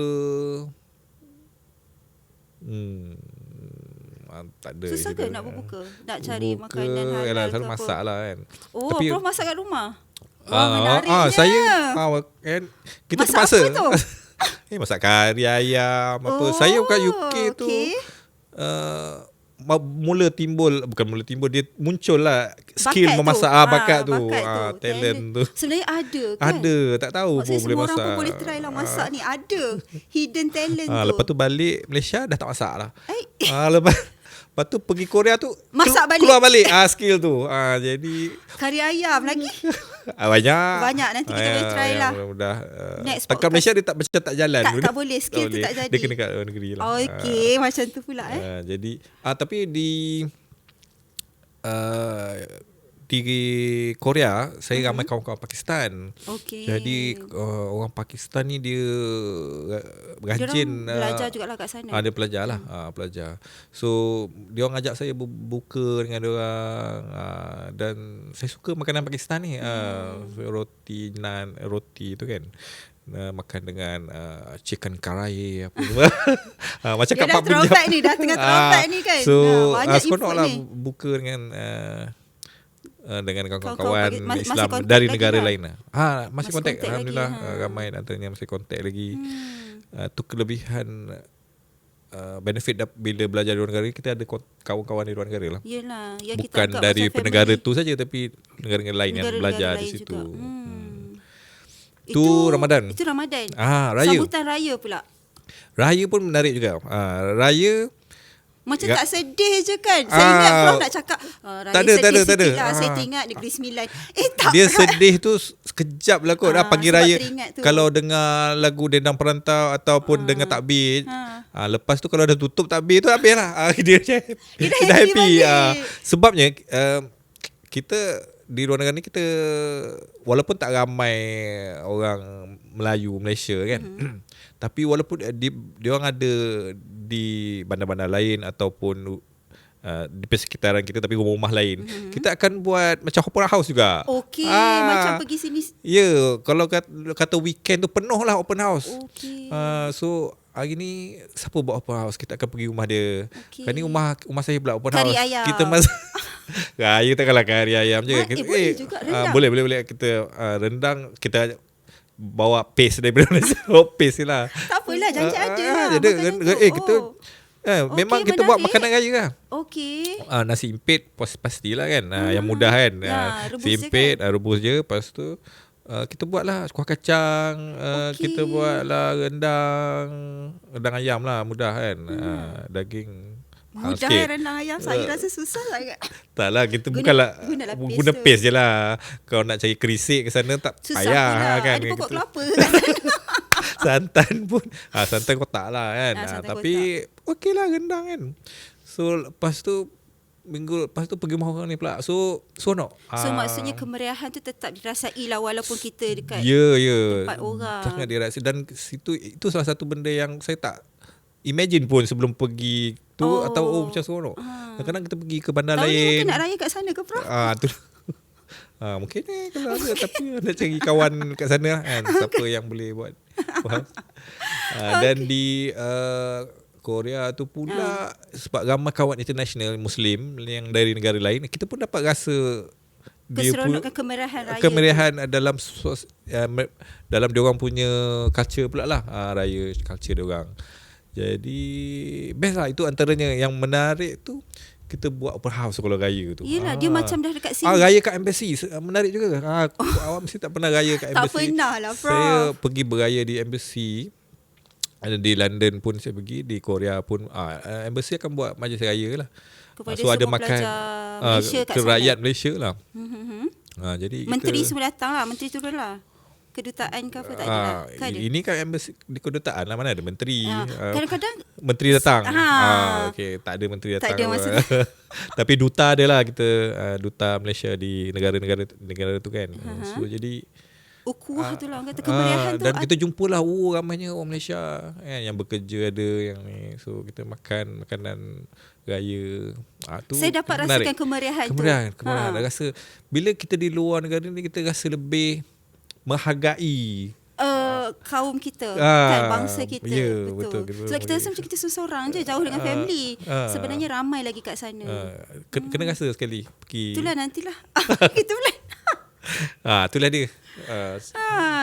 tak ada. Susah ke nak berbuka? Nak cari makanan halal yalah, ke selalu apa? masak lah kan. Tapi Prof masak kat rumah? Menariknya. Saya kan, kita masak terpaksa. apa tu? Masak kari ayam apa. Saya kat UK tu mula timbul dia muncul lah skill memasak bakat tu, talent tu. Sebenarnya ada kan? Ada, tak tahu pun boleh masak. Semua orang pun boleh try lah masak ni. Ada hidden talent tu. Lepas tu balik Malaysia dah tak masak lah. Lepas tu pergi Korea tu masak balik. Keluar balik skill tu. Jadi kari ayam lagi. Banyak nanti kita boleh try lah. Mudah-mudah. Dekat Malaysia dia tak macam tak jalan. Tak boleh, skill tu tak jadi. Dia kena kat luar negeri lah. Okey, macam tu pula jadi tapi di Korea saya ramai kawan-kawan Pakistan. Jadi orang Pakistan ni dia rajin belajar jugalah kat sana. Dia pelajar lah, pelajar. So dia orang ajak saya berbuka dengan dia orang dan saya suka makanan Pakistan ni. Roti naan, roti tu kan. Makan dengan chicken karai apa tu. Macam kat Pak Punjab ni dah tengah throwback ni kan. So seronoklah buka dengan kawan-kawan Islam dari negara lain lah. Masih kontak alhamdulillah lagi, ramai antaranya masih kontak lagi. Tu kelebihan benefit bila belajar di luar negara, kita ada kawan-kawan di luar negara lah. Yelah, bukan kita dari negara tu saja tapi negara-negara lain yang belajar di situ. Itu Ramadan. Raya. Sambutan raya pula. Raya pun menarik juga. Raya macam tak sedih je kan. Saya ingat Prof nak cakap raya sedih sikit lah. Saya teringat Negeri Sembilan. Tak dia kan? sedih tu sekejap lah kot. Pagi raya kalau dengar lagu Dendang Perantau ataupun dengar takbir, lepas tu kalau dah tutup takbir tu habis lah. Dia dah happy. Sebabnya kita di luar negara ni, kita walaupun tak ramai orang Melayu Malaysia kan, tapi walaupun dia orang ada di bandar-bandar lain ataupun di persekitaran kita tapi rumah lain, kita akan buat macam open house juga. Okey, macam pergi sini. Ya, kalau kata weekend tu penuh lah open house. So hari ni siapa buat open house, kita akan pergi rumah dia. Kan ni rumah saya pula open kari house. Ayam. Kita raya takkanlah kari ayam je. Boleh juga rendang. Boleh kita rendang kita bawa paste daripada Malaysia. Paste lah. Tak apalah, janji ada lah. Kita memang kita buat makanan raya lah. Okey. Nasi impit pastilah kan. Yang mudah kan. Nasi impit, rebus je. Lepas tu kita buatlah kuah kacang, kita buatlah rendang ayam lah, mudah kan. Daging mudah rendang ayam. Saya rasa susah sangat. Taklah, kita guna paste je lah. Kalau nak cari kerisik ke sana tak susah payah kan. Ada pokok kelapa santan pun santan kotak lah kan. Tapi okey lah rendang kan. So lepas tu minggu lepas tu pergi rumah orang ni pula. So seronok. So maksudnya kemeriahan tu tetap dirasai lah walaupun kita dekat tempat orang. Sangat dirasai. Dan itu salah satu benda yang saya tak imagine pun sebelum pergi tu. Atau macam seronok. Kadang-kadang kita pergi ke bandar lain. Tahun ni mungkin nak raya kat sana ke Prof? Tu mungkin kalau ada. Tapi nak cari kawan kat sana kan. Siapa yang boleh buat. Dan di Korea tu pula sebab ramai kawan international Muslim yang dari negara lain, kita pun dapat rasa keseronokan kemeriahan dalam dalam diorang punya culture pula lah, raya culture diorang. Jadi best lah. Itu antaranya yang menarik tu, kita buat open house kalau raya tu. Yelah, dia macam dah dekat sini. Raya kat embassy menarik juga. Awak mesti tak pernah raya kat embassy. Tak pernah lah Prof. Saya pergi beraya di embassy. Ada di London pun saya pergi, di Korea pun embassy akan buat majlis raya lah. Kepada so ada makan Malaysia kat sana. Rakyat Malaysia lah. Jadi menteri semua datang lah, menteri turun lah. Kedutaan ke apa tak ada lah. Ini kan embassy di kedutaan lah, mana ada menteri. Kadang-kadang menteri datang. Okey, tak ada menteri datang. Tak ada masa. Tapi duta ada lah kita, duta Malaysia di negara tu kan. So jadi Ukuah tu lah orang kata kemeriahan tu. Dan kita jumpalah ramainya orang Malaysia yang bekerja ada yang ni. So kita makan makanan raya. Tu saya dapat menarik. rasakan kemeriahan tu. Kemeriahan. Rasa bila kita di luar negara ni kita rasa lebih menghargai kaum kita kan, bangsa kita. Ya, betul. Sebab kita rasa macam kita seorang je jauh dengan family. Sebenarnya ramai lagi kat sana. Kena rasa sekali pergi. Itulah nantilah. Kita pula. Itulah dia.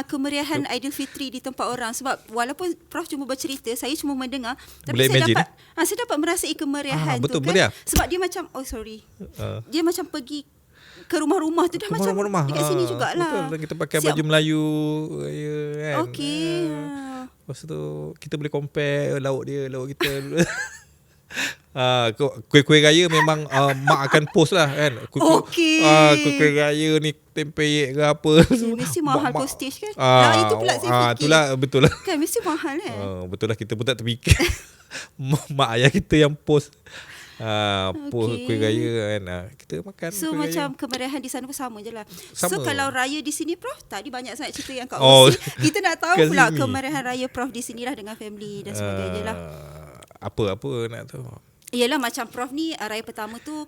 Kemeriahan Aidilfitri di tempat orang. Sebab walaupun Prof cuma bercerita, saya cuma mendengar, tapi boleh saya dapat merasai kemeriahan betul, tu kan. meriah. Sebab dia macam dia macam pergi ke rumah-rumah tu dah macam dekat sini jugalah. Betul. Dan kita pakai baju Melayu kan. Okey. Lepas tu kita boleh compare lauk dia, lauk kita. Kuih-kuih raya memang mak akan post lah kan. Kuih-kuih raya ni tempeyek ke apa. Mesti mahal postage kan. Itu pula saya fikir. Itulah betul lah. Kan mesti mahal kan. Betul lah, kita pun tak terfikir. Mak ayah kita yang post. Kuih raya kan. Kita makan. So macam kemeriahan di sana pun sama je lah. So kalau raya di sini Prof, tadi banyak sangat cerita yang kat OC. Kita nak tahu pula kemeriahan raya Prof di sini lah dengan family dan sebagainya lah. Apa nak tahu? Yalah macam Prof ni raya pertama tu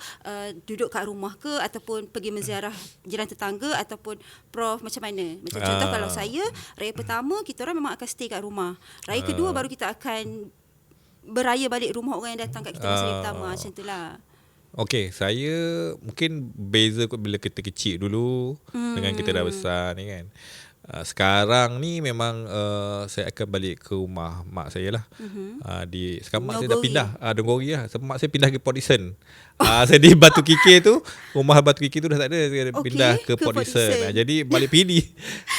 duduk kat rumah ke ataupun pergi menziarah jiran tetangga, ataupun Prof macam mana? Macam contoh kalau saya raya pertama kita orang memang akan stay kat rumah. Raya kedua baru kita akan beraya balik rumah orang yang datang kat kita masa raya pertama. Macam itulah. Okey, saya mungkin beza kot bila kita kecil dulu dengan kita dah besar ni kan. Sekarang ni memang saya akan balik ke rumah mak saya lah. Sekarang mak saya dah pindah Donggori lah. Mak saya pindah ke Port Dickson. Saya di Batu Kikir tu, rumah Batu Kikir tu dah tak ada. Saya pindah ke Port Dickson. Jadi balik PD.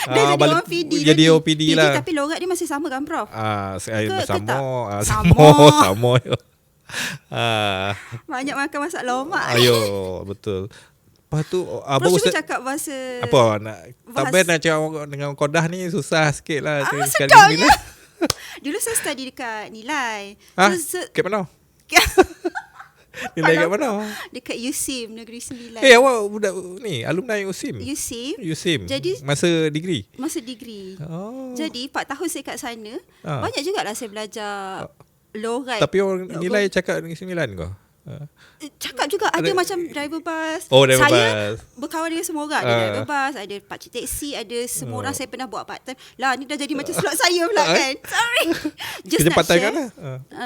Dah jadi orang PD. Jadi orang PD lah. Tapi logat dia masih sama kan Prof? Sama. Banyak makan masak lomak. Betul. Lepas tu Prof cuba cakap bahasa apa tak payah nak cakap dengan Kodah ni susah sikit lah. Sedapnya. Dulu saya study dekat Nilai. Kat mana? Nilai kat mana? Dekat USIM Negeri Sembilan. Awak budak ni alumni USIM? USIM. Jadi Masa degree? Masa degree. Jadi 4 tahun saya kat sana. Banyak jugalah saya belajar logat. Tapi orang Nilai cakap Negeri Sembilan kau? Cakap juga ada macam driver bus. Driver saya bus. berkawan dengan semua orang. Ada driver bus, ada pakcik teksi, ada semua orang saya pernah buat part time. Lah ni dah jadi macam slot saya pula kan. Sorry. Just nak share.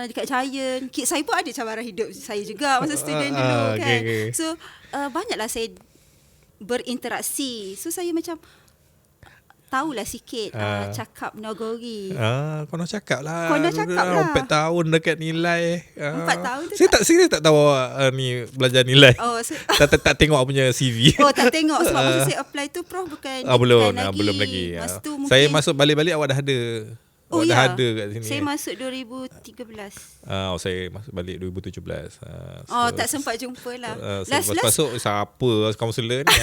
Dekat Giant. Saya pun ada cabaran hidup saya juga masa student dulu kan. So banyaklah saya berinteraksi. So saya macam tahulah sikit cakap Nagori. Kau nak cakap lah. 4 4 tahun dekat Nilai. 4 tahun tu. Saya tak tahu ni belajar Nilai. Tak tengok punya CV. Tak tengok sebab masa saya apply tu Prof bukan belum lagi. Masa tu mungkin saya masuk balik-balik awak dah ada. Dah ada kat sini. Saya masuk 2013. Saya masuk balik 2017. Tak sempat jumpa lah. Last masuk siapa kaunselor ni?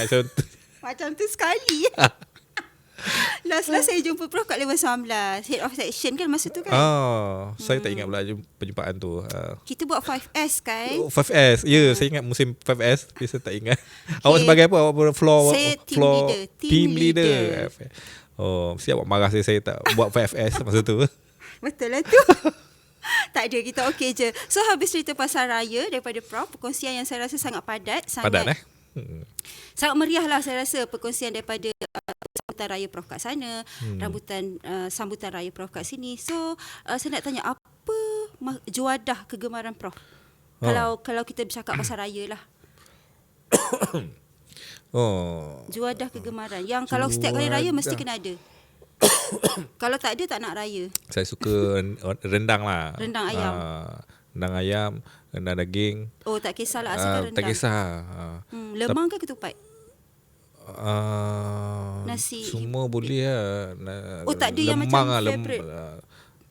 Macam tu sekali. Last saya jumpa Prof kat level 19, head of section kan masa tu kan. Saya tak ingat pula perjumpaan tu. Kita buat 5S kan. 5S. Saya ingat musim 5S, tapi saya tak ingat. Awak sebagai apa? Awak floor team leader. Mesti awak marah saya tak buat 5S masa tu. Betul lah tu. Tak ada, kita okey je. So habis cerita pasal raya daripada Prof, perkongsian yang saya rasa sangat padat. Sangat meriah lah saya rasa perkongsian daripada sambutan raya Prof kat sana, sambutan raya Prof kat sini. So saya nak tanya apa juadah kegemaran Prof? Kalau kita bercakap pasal raya lah. Juadah kegemaran yang kalau setiap kali raya mesti kena ada. Kalau tak ada tak nak raya. Saya suka rendang lah. Rendang ayam. Rendang ayam, rendang daging. Tak kisahlah asalkan rendang. Tak kisah. Lemang ke ketupat? Nasi. Semua boleh lah. Tak ada yang macam favourite.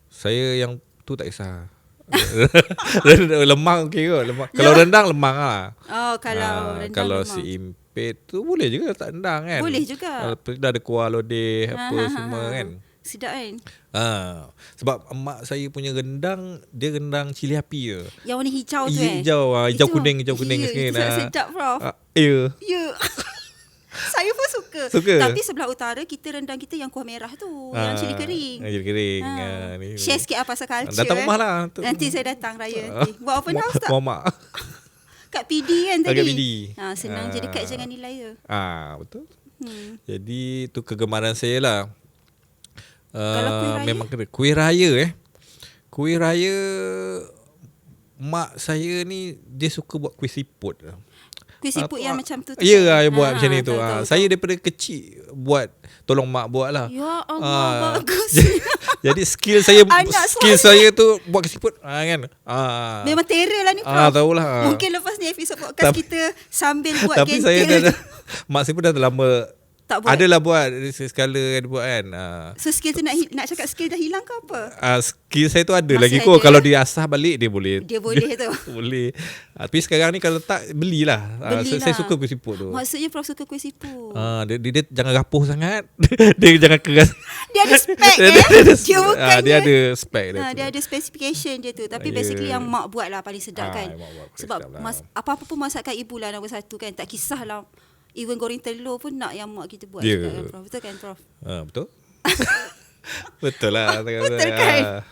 Saya yang tu tak kisah. Lemang okey ke? Kalau rendang lemang lah. Kalau rendang kalau lemang. Si impit tu boleh juga tak rendang kan? Boleh juga. Dah ada kuah lodeh apa semua kan. Sedap kan? Sebab emak saya punya rendang, dia rendang cili api je. Yang warna hijau tu Hijau kuning sikit. sikit. Itu sedap Prof. Ya. Saya pun suka. Tapi sebelah utara kita rendang kita yang kuah merah tu, yang cili kering. Cili kering. Share sikit apa pasal culture. Datang rumah lah. Nanti saya datang raya nanti. Buat open house tak? Mamak. Kat PD kan tadi. Kat PD. Senang je dekat jangan nilai je. Betul. Jadi tu kegemaran saya lah. Kalau kuih raya? Memang kena kuih raya Kuih raya mak saya ni dia suka buat kuih siput. Kuih siput yang macam tu. Ya, yang buat macam ni tu. Tahu. Saya daripada kecil tolong mak buat lah. Ya Allah, bagus. Jadi skill saya tu buat kuih siput kan. Memang terror lah ni Prof. Tahulah. Mungkin lepas ni episod podcast kita sambil buat tapi saya mak saya pun dah lama tak buat. Adalah buat sekala ada buat kan. So skill tu nak cakap skill dah hilang ke apa? Skill saya tu ada masih lagi kot. Kalau dia asah balik dia boleh. Dia boleh tu. Boleh. Tapi sekarang ni kalau tak belilah. Saya suka kuih siput tu. Maksudnya Prof suka kuih siput. Dia jangan rapuh sangat. Dia jangan keras. Dia ada spek dia bukan. Dia ada spek dia. Dia ada specification dia tu. Tapi basically yang mak buat lah paling sedap kan. Sebab apa-apa pun masakan ibu lah nombor satu kan. Tak kisahlah. Even goreng telur pun nak yang mak kita buat juga kan Prof. Betul kan Prof? Betul. Betul lah. Betul kan?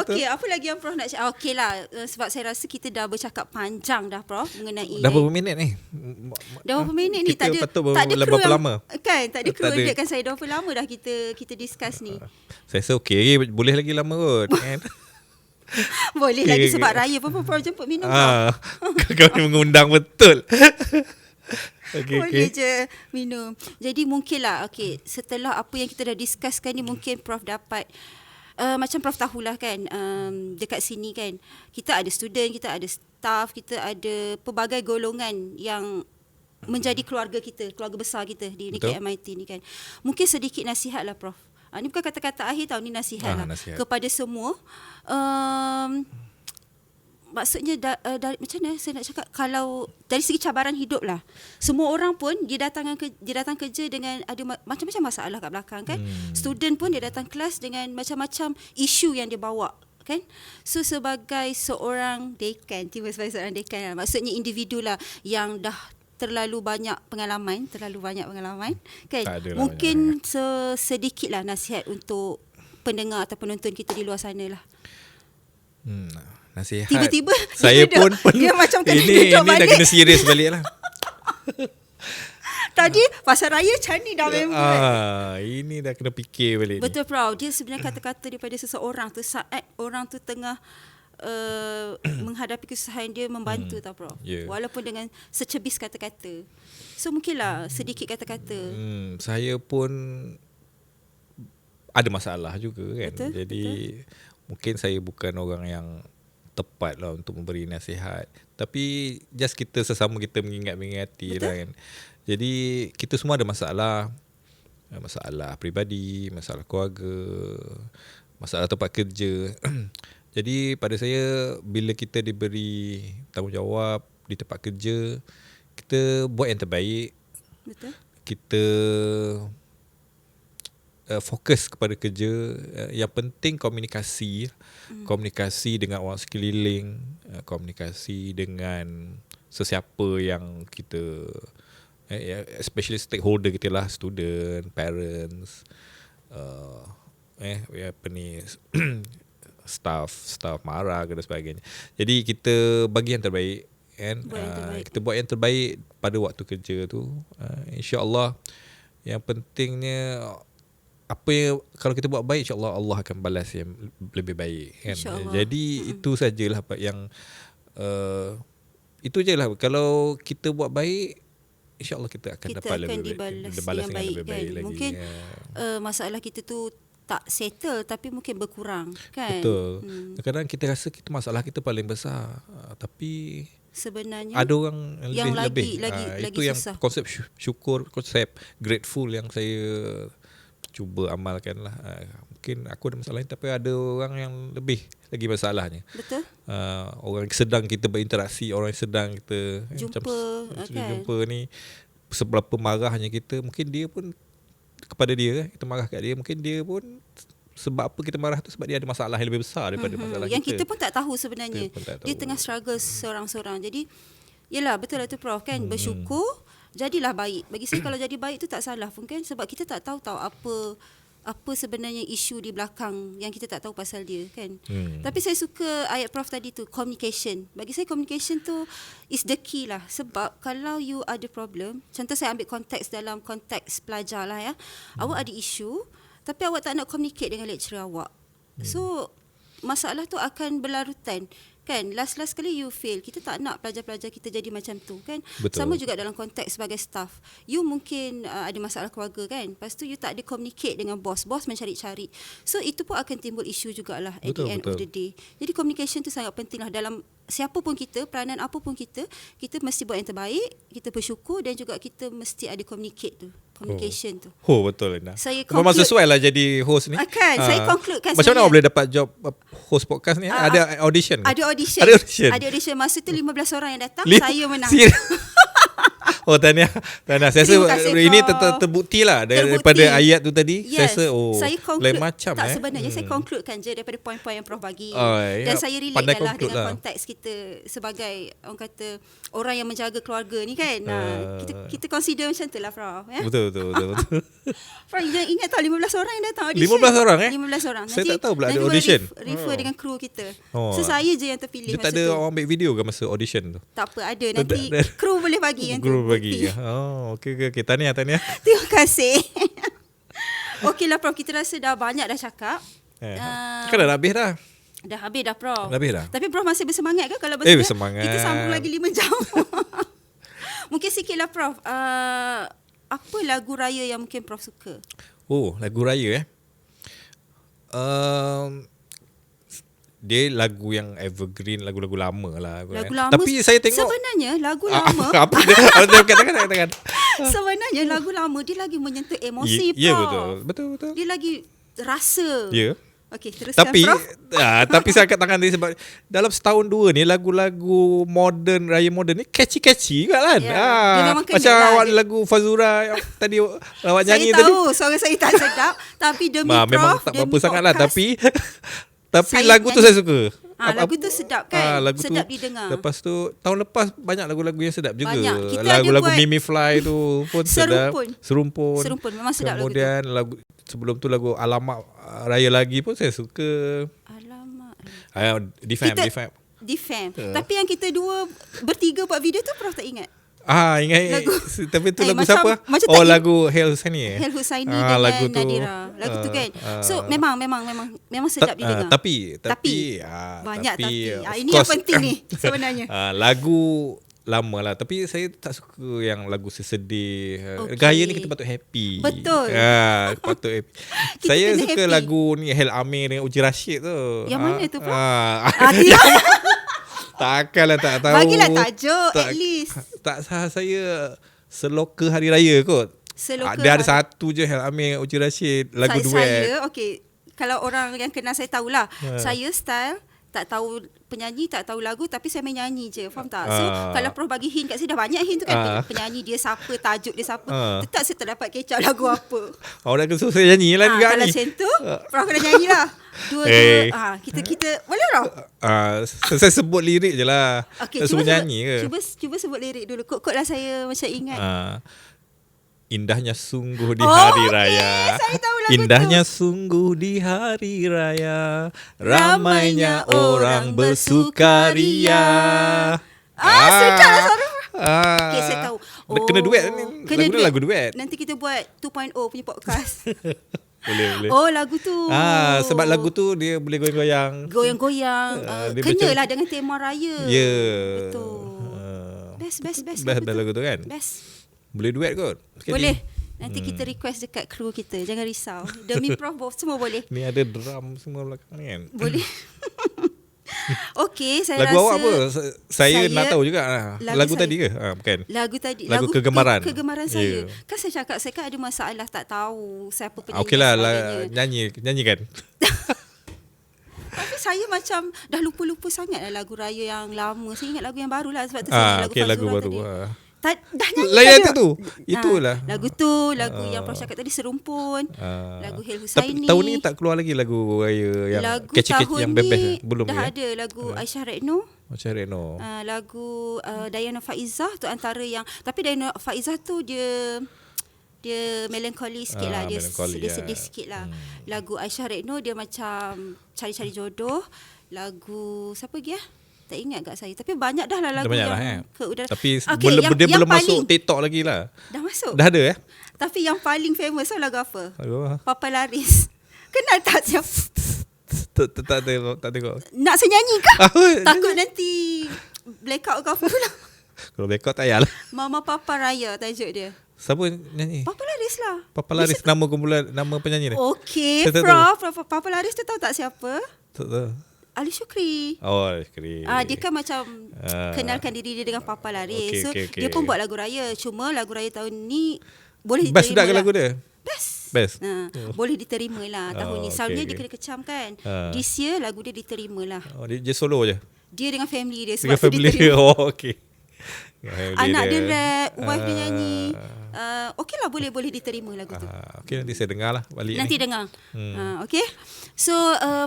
Okey, apa lagi yang Prof nak cakap? Okey lah, sebab saya rasa kita dah bercakap panjang dah Prof mengenai dah berapa minit ni? Dah berapa minit ni? Tak ada berapa lama? Kan, tak ada kru updatekan saya. Dah berapa lama dah kita discuss ni? Saya rasa okey, boleh lagi lama kot kan? Boleh lagi sebab raya pun Prof jemput minum. Kau mengundang betul. Boleh je minum. Jadi mungkinlah setelah apa yang kita dah discusskan ni mungkin Prof dapat macam Prof tahulah kan, dekat sini kan kita ada student, kita ada staff, kita ada pelbagai golongan yang menjadi keluarga kita, keluarga besar kita di Negeri MIT ni kan. Mungkin sedikit nasihat lah Prof. Ni bukan kata-kata akhir tau, ni nasihat lah nasihat kepada semua. Maksudnya macam mana saya nak cakap, kalau dari segi cabaran hidup lah, semua orang pun dia datang kerja dengan ada macam-macam masalah kat belakang kan. Student pun dia datang kelas dengan macam-macam isu yang dia bawa kan. So sebagai seorang dekan, maksudnya individu lah yang dah terlalu banyak pengalaman kan. Mungkin sedikit lah nasihat untuk pendengar atau penonton kita di luar sana lah. Nasihat. Tiba-tiba saya pun dia macam kena ini dah kena serius balik lah. Tadi pasal raya macam ni dah member. Ini dah kena fikir balik. Betul Prof. Dia sebenarnya kata-kata daripada seseorang tu saat orang tu tengah menghadapi kesusahan, dia membantu tau Prof. Walaupun dengan secebis kata-kata. So mungkinlah sedikit kata-kata. Saya pun ada masalah juga kan. Betul, jadi mungkin saya bukan orang yang tepat lah untuk memberi nasihat. Tapi just kita sesama kita mengingat-ingati lah kan. Jadi kita semua ada masalah. Masalah peribadi, masalah keluarga, masalah tempat kerja. Jadi pada saya, bila kita diberi tanggungjawab di tempat kerja, kita buat yang terbaik. Betul. Kita fokus kepada kerja. Yang penting komunikasi. Komunikasi dengan orang sekeliling, komunikasi dengan sesiapa yang kita, especially stakeholder kita lah, student, parents, staff marah dan sebagainya. Jadi kita bagi yang terbaik kan. Kita buat yang terbaik pada waktu kerja tu. InsyaAllah yang pentingnya, apa yang kalau kita buat baik, insya-Allah Allah akan balas yang lebih baik kan. Jadi itu sajalah yang itu je lah. Kalau kita buat baik, insya-Allah kita akan dapat lebih balas dengan lebih baik lagi. Mungkin masalah kita tu tak settle tapi mungkin berkurang kan. Betul. Kadang-kadang kita rasa masalah kita paling besar, tapi sebenarnya ada orang yang lebih. Lagi itu susah. Yang konsep syukur, konsep grateful yang saya cuba amalkan lah. Mungkin aku ada masalah ni, tapi ada orang yang lebih lagi masalahnya. Betul. Orang yang sedang kita berinteraksi, orang yang sedang kita jumpa ni, seberapa marahnya kita, mungkin dia pun kepada dia, kita marah kat dia, mungkin dia pun sebab apa kita marah tu, sebab dia ada masalah yang lebih besar daripada masalah yang kita. Kita pun tak tahu sebenarnya. Dia tengah struggle seorang-seorang. Jadi yelah, betul lah tu Prof kan. Bersyukur, jadilah baik. Bagi saya kalau jadi baik tu tak salah pun kan, sebab kita tak tahu apa sebenarnya isu di belakang yang kita tak tahu pasal dia kan. Tapi saya suka ayat Prof tadi tu, communication. Bagi saya communication tu is the key lah. Sebab kalau you ada problem, contoh saya ambil konteks dalam konteks pelajar lah ya. Awak ada isu tapi awak tak nak communicate dengan lecturer awak. So masalah tu akan berlarutan. Kan, last kali you fail, kita tak nak pelajar-pelajar kita jadi macam tu kan. Betul. Sama juga dalam konteks sebagai staff. You mungkin ada masalah keluarga kan. Lepas tu you tak ada communicate dengan bos mencari-cari. So itu pun akan timbul isu jugalah at the end of the day. Jadi communication tu sangat penting lah dalam siapa pun kita, peranan apa pun kita mesti buat yang terbaik, kita bersyukur dan juga kita mesti ada communicate tu. Communication tu. Betul Lina. Saya memang sesuai lah jadi host ni. Saya conclude kan. Macam mana awak boleh dapat job host podcast ni? Ada audition? Ada audition. Ada audition. Masa tu 15 orang yang datang, saya menang. Oh, tahniah. Saya rasa ini terbukti lah daripada ayat tu tadi. Yes. Saya rasa saya conclude, lain macam sebenarnya saya concludekan je daripada poin-poin yang Prof bagi. Ya. Dan saya relate lah dengan konteks kita sebagai orang kata orang yang menjaga keluarga ni kan. Kita consider macam tu lah Prof ya. Betul. Prof ingat tak 15 orang yang datang audition. 15 orang 15 orang. Saya tak tahu pula ada audition. Refer dengan kru kita. So saya je yang terpilih dia masa tu. tak ada orang ambil video ke masa audition tu? Tak apa, ada nanti kru boleh bagi yang tu. Kru bagi. Okey. Tahniah. Terima kasih. Okeylah Prof, kita rasa dah banyak dah cakap. Kan dah habis dah. Dah habis dah Prof. Dah habis dah. Tapi Prof masih bersemangat ke kalau bersedia? Bersemangat. Kita sambung lagi 5 jam. Mungkin sikitlah Prof. Apa lagu raya yang mungkin Prof suka? Lagu raya dia lagu yang evergreen, lagu-lagu lama lah. Lagu lama. Tapi saya tengok sebenarnya lagu lama. Apa dia katakan. Sebenarnya lagu lama dia lagi menyentuh emosi Prof. Ya betul. Dia lagi rasa. Ya. Okey, teruskan Prof. Tapi saya angkat tangan tadi sebab dalam setahun dua ni lagu-lagu moden, raya moden ni catchy juga kan. Dia memang kena macam lah. awak lagu Fazura yang tadi awak nyanyi saya tadi. Saya tahu suara saya tak sedap tapi demi Prof, memang tak apa sangatlah, tapi saya lagu tu saya suka. Lagu tu sedap kan? Lagu sedap tu, didengar. Lepas tu tahun lepas banyak lagu-lagu yang sedap juga. Banyak. Kita Lagu-lagu ada buat Mimi Fly tu pun sedap. Serumpun memang sedap. Kemudian lagu sebelum tu lagu Alamak Raya Lagi pun saya suka. Alamak. Defam. Tapi yang kita dua bertiga buat video tu Prof tak ingat? Ingat lagu. Tapi tu lagu macam, siapa? Macam lagu Hel Husaini. Hel Husaini dengan lagu tu, Nadira. Lagu tu kan. So memang sedap didengar. Tapi banyak tapi. Ini yang penting ni sebenarnya. Lagu lama lah. Tapi saya tak suka yang lagu sesedih. Gaya ni kita patut happy. Betul. Patut happy. Saya suka happy. Lagu ni Hel Amir dengan Uji Rashid tu. Yang mana tu Prof? Takkanlah tak tahu. Bagilah tajuk at least. Tak sah saya Seloka Hari Raya kot. Dia ada satu je Hel Amir Uji Rashid lagu duet. Saya okey. Kalau orang yang kenal saya tahulah. Saya style tak tahu penyanyi, tak tahu lagu, tapi saya main nyanyi je. Faham tak? So kalau Prof bagi hint kat saya, dah banyak hint tu kan. Penyanyi dia siapa, tajuk dia siapa. Tetap saya tak dapat kecap lagu apa. Awak nak suruh saya nyanyi lah juga kalau ni. Kalau macam tu Prof kena nyanyi lah. Dua kita boleh Prof? Saya sebut lirik je lah. Okay, cuba nyanyi ke? Cuba sebut lirik dulu. Kod lah saya macam ingat. Indahnya sungguh di hari raya. Saya tahu lagu Indahnya tu. sungguh di hari raya. Ramainya orang bersukaria. Sedap lah suara. Okay, saya tahu. Kena duet ni. Lagu duet. Nanti kita buat 2.0 punya podcast. Boleh. Lagu tu. Sebab lagu tu dia boleh goyang-goyang. Goyang-goyang. Kenalah dengan tema raya. Ya. Betul. Best. Best lagu tu kan? Best. Boleh duet kot. Boleh. Nanti kita request dekat kru kita. Jangan risau. Demi Prof semua boleh. Ni ada drum semua belakang ni kan. Boleh. Okey, saya lagu rasa. Lagu awak apa? Saya nak tahu juga. Lagu tadi ke? Bukan. Lagu kegemaran. Kegemaran saya. Kan saya cakap saya kan ada masalah tak tahu siapa penyanyi. Okeylah, nyanyikan. Tapi saya macam dah lupa-lupa sangat lah lagu raya yang lama. Saya ingat lagu yang baru lah. Sebab tu saya ingat lagu baru. Dah nyanyi layan tu. Itulah. Lagu tu, lagu yang Prof cakap tadi Serumpun. Lagu Hel Husaini. Tahun ni tak keluar lagi lagu raya yang kecil-kecil yang bebas. Belum dah ada lagu Aisyah Retno. Macam Reno. Lagu Dayana Faizah tu antara yang, tapi Dayana Faizah tu dia melancholy sikit lah, dia sedih sikit lah. Lagu Aisyah Redno dia macam cari-cari jodoh. Lagu siapa lagi tak ingat kat saya, tapi banyak dah lah lagu yang ke udara. Tapi dia belum masuk TikTok lagi lah. Dah masuk? Dah ada Tapi yang paling famous tu lagu apa? Lagu Papa Laris. Kenal tak siapa? Tak tengok. Nak saya nyanyi ke? Takut nanti blackout ke apa pula. Kalau blackout tak payahlah. Mama Papa Raya tajuk dia. Siapa nyanyi? Papa Laris lah. Papa Laris nama kumpulan, nama penyanyi dia. Okey, Prof. Papa Laris tu tahu tak siapa? Tak tahu. Ali Syukri. Oh, Ali Syukri. Dia kan macam kenalkan diri dia dengan Papa Laris. Okay. Dia pun buat lagu raya. Cuma lagu raya tahun ni boleh best diterima juga lah. Lagu dia? Best. Boleh diterima lah tahun ni. Selalunya dia kena kecam kan. This year lagu dia diterima lah. Dia solo je? Dia dengan family dia. Sebab dengan family dia. Oh, okay. Anak dia rap, wife dia nyanyi. Okey lah, boleh diterima lagu tu. Okey, nanti saya dengar lah balik nanti ni. dengar. Okey. So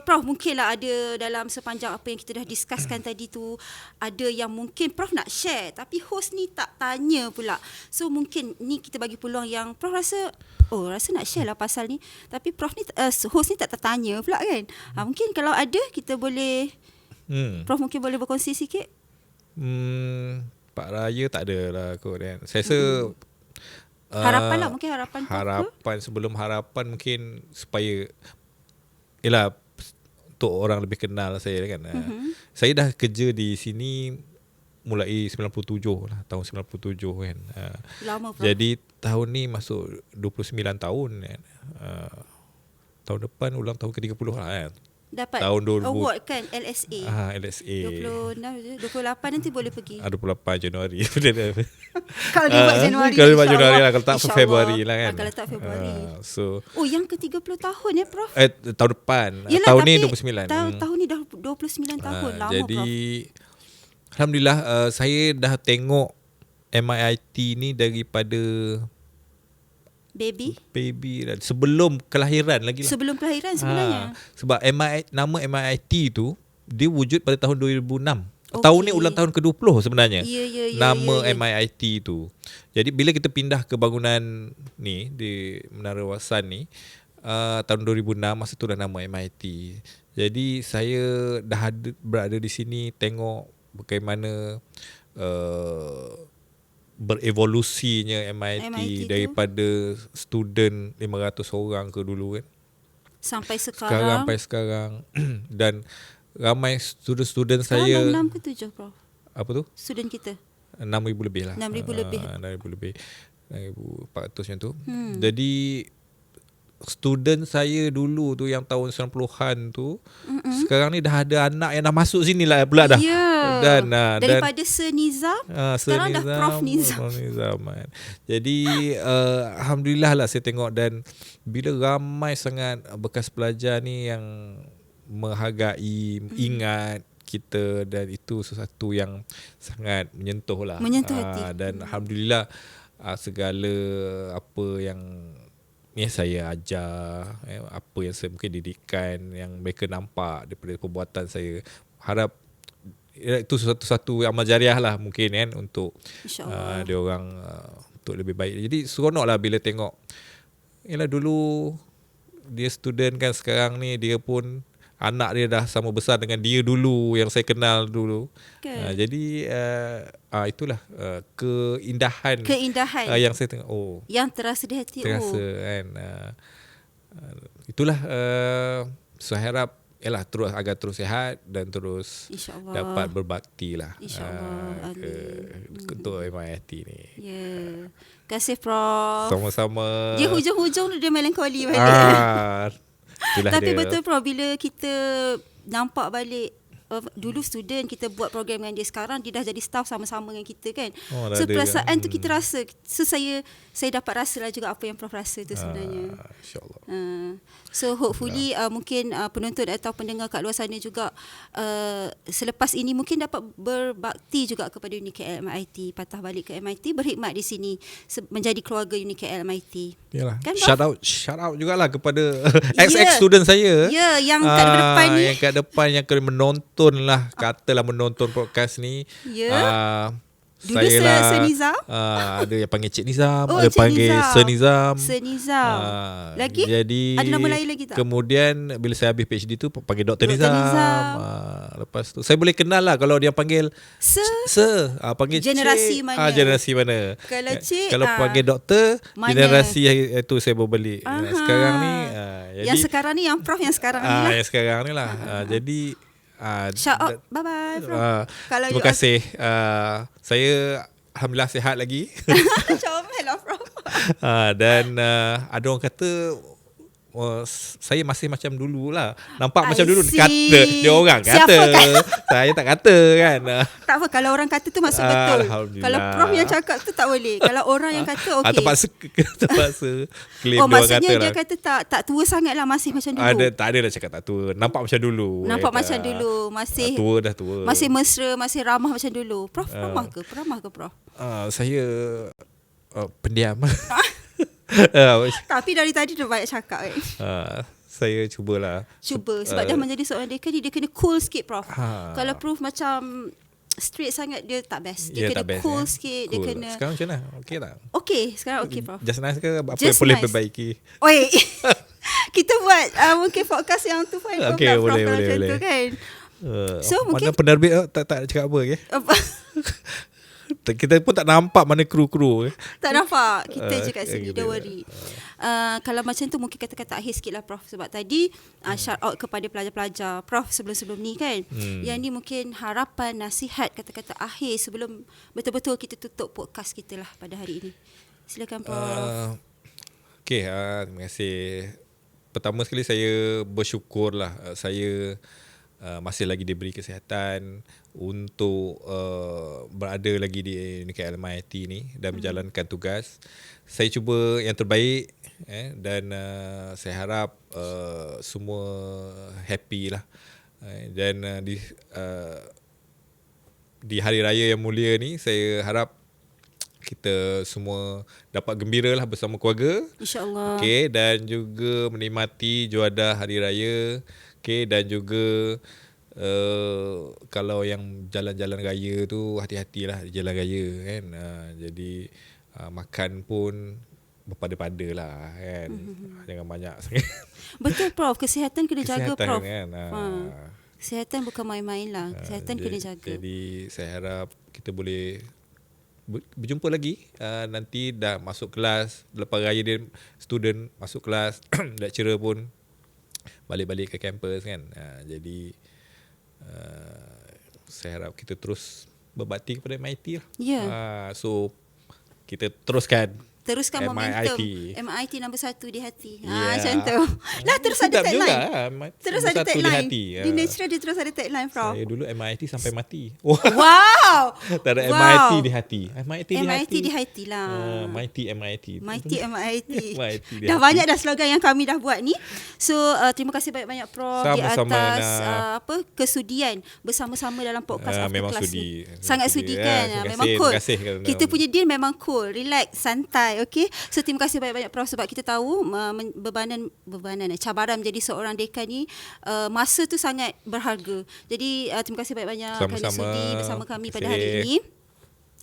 Prof, mungkinlah ada dalam sepanjang apa yang kita dah discusskan tadi tu, ada yang mungkin Prof nak share tapi host ni tak tanya pula. So mungkin ni kita bagi peluang yang Prof rasa nak share lah pasal ni, tapi Prof ni host ni tak tertanya pula kan. Mungkin kalau ada kita boleh Prof mungkin boleh berkongsi sikit. Pak Raya tak ada lah kot kan. Saya rasa harapan lah, mungkin harapan sebelum harapan mungkin supaya yalah untuk orang lebih kenal saya kan. Saya dah kerja di sini mulai 97 lah, tahun 97 kan. Lama pun. Jadi tahun ni masuk 29 tahun kan. Tahun depan ulang tahun ke-30 lah kan. Dapat tahun 2000, award kan LSA. LSA 26 28 nanti boleh pergi. 28 Januari. Kalau dia buat Januari. Kalau dia buat Januari lah, kalau tak Februari lah kan. Kalau tak Februari. So yang ke-30 tahun Prof. tahun depan. Yelah, tahun ni 29. Tahun ni dah 29 tahun. Lama jadi, Prof. Alhamdulillah saya dah tengok MIIT ni daripada baby sebelum kelahiran lagi lah. Sebelum kelahiran sebenarnya. Sebab nama MIIT tu dia wujud pada tahun 2006. Tahun ni ulang tahun ke-20 sebenarnya. Nama MIIT tu. Jadi bila kita pindah ke bangunan ni di Menara Wasan ni tahun 2006, masa tu dah nama MIT. Jadi saya dah berada di sini tengok bagaimana berevolusinya MIT daripada student 500 orang ke dulu kan, sampai sekarang dan ramai student saya 6 ke 7 Prof. Apa tu? Student kita 6,000 lebih lah. 6,000 lebih. 6,000 lebih. 6,400 macam tu. Jadi student saya dulu tu yang tahun 90-an tu, sekarang ni dah ada anak yang dah masuk sini lah pula dah. Dan daripada Sir Nizam, sekarang dah Prof Nizam. Kan. Jadi alhamdulillah lah saya tengok, dan bila ramai sangat bekas pelajar ni yang menghargai, ingat kita, dan itu sesuatu yang sangat menyentuh lah. Menyentuh hati. Dan alhamdulillah segala apa yang saya ajar, apa yang saya mungkin didikan, yang mereka nampak daripada perbuatan saya, harap itu satu amal jariah lah mungkin kan, untuk dia orang untuk lebih baik. Jadi seronok lah bila tengok, yalah dulu dia student kan, sekarang ni dia pun anak dia dah sama besar dengan dia dulu yang saya kenal dulu. Jadi itulah keindahan yang saya tengok. Yang terasa di hati. Terasa kan. Itulah saya harap agar terus sihat dan terus dapat berbakti lah untuk MIT ni. Terima kasih Prof. Sama-sama. Dia hujung-hujung dia melancholy balik. Tapi betul Prof, bila kita nampak balik dulu student kita buat program dengan dia, sekarang dia dah jadi staff sama-sama dengan kita kan. So perasaan tu kita rasa. So saya dapat rasa lah juga apa yang Prof rasa tu sebenarnya. InsyaAllah. So hopefully mungkin penonton atau pendengar kat luar sana juga selepas ini mungkin dapat berbakti juga kepada UniKL MIT, patah balik ke MIT, berkhidmat di sini menjadi keluarga UniKL MIT. Yalah. Kan, shout out jugalah kepada ex student saya. yang kat depan ni. Yang kat depan yang kena menonton menonton lah, katalah menonton podcast ni. Ya. Dulu Saya lah Sir Nizam. ada yang panggil Cik Nizam, Oh, ada Cik panggil Nizam. Sir Nizam. Sir Nizam. Lagi? Jadi Ada nama lain lagi tak? Kemudian bila saya habis PhD tu panggil Dr. Dr. Nizam. Nizam. Lepas tu saya boleh kenal lah kalau dia panggil Sir. panggil Generasi Cik. mana? Generasi mana? Kalau Cik, kalau panggil doktor, mana? generasi itu saya berbalik. Sekarang ni Yang sekarang ni, yang Prof yang sekarang ni lah. yang sekarang ni lah. Jadi Shout out. Bye-bye, Prof. Kalau terima kasih. Saya alhamdulillah sihat lagi. Comel lah, Prof. Dan ada orang kata saya masih macam dulu lah. Nampak macam dulu. see. Kata dia orang kata. Saya tak kata kan. Tak apa, kalau orang kata tu maksud betul. Alhamdulillah. Kalau Prof yang cakap tu tak boleh. Kalau orang yang kata okey. Terpaksa claim dia orang maksudnya kata dia lah. kata tak tua sangat lah, masih macam dulu. Tak ada dah cakap tak tua. Nampak macam dulu. Nampak macam dulu. Masih dah tua. Masih mesra, masih ramah macam dulu. Prof ramah ke? Ramah ke, Prof? Saya pendiam. Tapi dari tadi dah banyak cakap kan. Saya cubalah. Cuba sebab dah menjadi seorang dekan ni, dia kena cool sikit, Prof. Kalau Prof macam straight sangat, dia tak best. Dia kena cool sikit. Dia kena. Sekarang macam mana? Okey tak? Okey, sekarang okey, Prof. Just nice ke? Apa Just yang boleh nice. perbaiki? Oi. Kita buat mungkin podcast yang 2.0 Okey, Prof, boleh, kalau boleh, macam boleh. tu kan. So mungkin mana penerbit tak cakap apa ke? apa? Kita pun tak nampak mana kru-kru. Tak nampak. Kita je kat sini, gitu. don't worry. Kalau macam tu mungkin kata-kata akhir sikit lah, Prof. Sebab tadi shout out kepada pelajar-pelajar Prof sebelum-sebelum ni kan. Yang ni mungkin harapan, nasihat, kata-kata akhir sebelum betul-betul kita tutup podcast kita lah pada hari ini. Silakan, Prof. Okey, terima kasih. Pertama sekali saya bersyukur lah. Saya masih lagi diberi kesihatan untuk berada lagi di UniKL MIT ni dan menjalankan tugas. Saya cuba yang terbaik dan saya harap semua happy lah. Dan di hari raya yang mulia ni saya harap kita semua dapat gembira lah bersama keluarga. InsyaAllah. Okay, dan juga menikmati juadah hari raya. Okay, dan juga kalau yang jalan-jalan raya tu hati-hatilah di jalan raya kan. Jadi makan pun berpada-pada lah kan. Jangan banyak sangat. Betul, Prof. Kesihatan kena jaga, Kesihatan Prof. kan. Kesihatan bukan main-main lah. Kesihatan kena jaga. Jadi saya harap kita boleh berjumpa lagi nanti dah masuk kelas. Lepas raya dia student masuk kelas, lecturer pun balik-balik ke kampus kan. Jadi saya harap kita terus berbakti kepada MIT lah. Ya. So kita teruskan momentum MIT. MIT nombor 1 di hati. Yeah. Macam tu. Lah terus ada Sedap tagline. juga, Terus nombor ada satu di tagline. hati. Di Nature dia terus ada tagline, Prof. Saya dulu MIT sampai mati. Wow. Tak ada Wow. MIT di hati. MIT di hati lah. MIT. MIT. MIT di Dah hati. banyak dah slogan yang kami dah buat ni. So terima kasih banyak-banyak, Prof, di Sama-sama, atas kesudian bersama-sama dalam podcast After memang Class sudi. ni. Sangat sudi kan. Terima Memang kasih, cool. terima kasih kerana- Kita punya deal memang cool, relax, santai, okay. So terima kasih banyak-banyak, Prof, sebab kita tahu cabaran menjadi seorang dekan ni masa tu sangat berharga. Jadi terima kasih banyak-banyak kerana Sama-sama. sudi bersama kami pada Terima hari kasih. ini.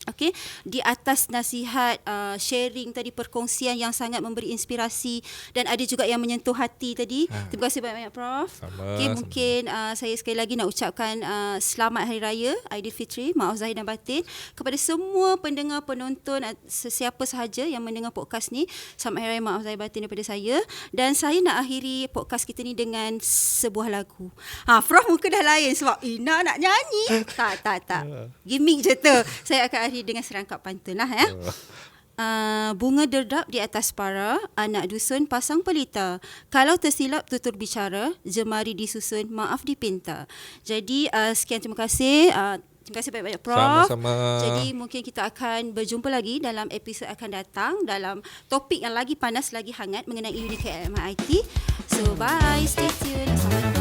Okey, di atas nasihat, sharing tadi, perkongsian yang sangat memberi inspirasi dan ada juga yang menyentuh hati tadi. Terima kasih banyak-banyak, Prof. Okey, mungkin saya sekali lagi nak ucapkan selamat Hari Raya Aidilfitri, maaf zahir dan batin kepada semua pendengar, penonton, sesiapa sahaja yang mendengar podcast ni. Selamat Hari Raya, maaf zahir batin daripada saya. Dan saya nak akhiri podcast kita ni dengan sebuah lagu. Prof muka dah lain sebab Ina nak nyanyi. Tak. Gimmick je tu. Saya akan akhiri dengan serangkap pantun lah ya. Bunga derdap di atas para, anak dusun pasang pelita. Kalau tersilap tutur bicara, jemari disusun, maaf dipinta. Jadi sekian, terima kasih. Terima kasih banyak-banyak, Prof. Sama-sama. Jadi mungkin kita akan berjumpa lagi dalam episod akan datang dalam topik yang lagi panas, lagi hangat mengenai UniKL MIT. So bye, stay tuned. Assalamualaikum.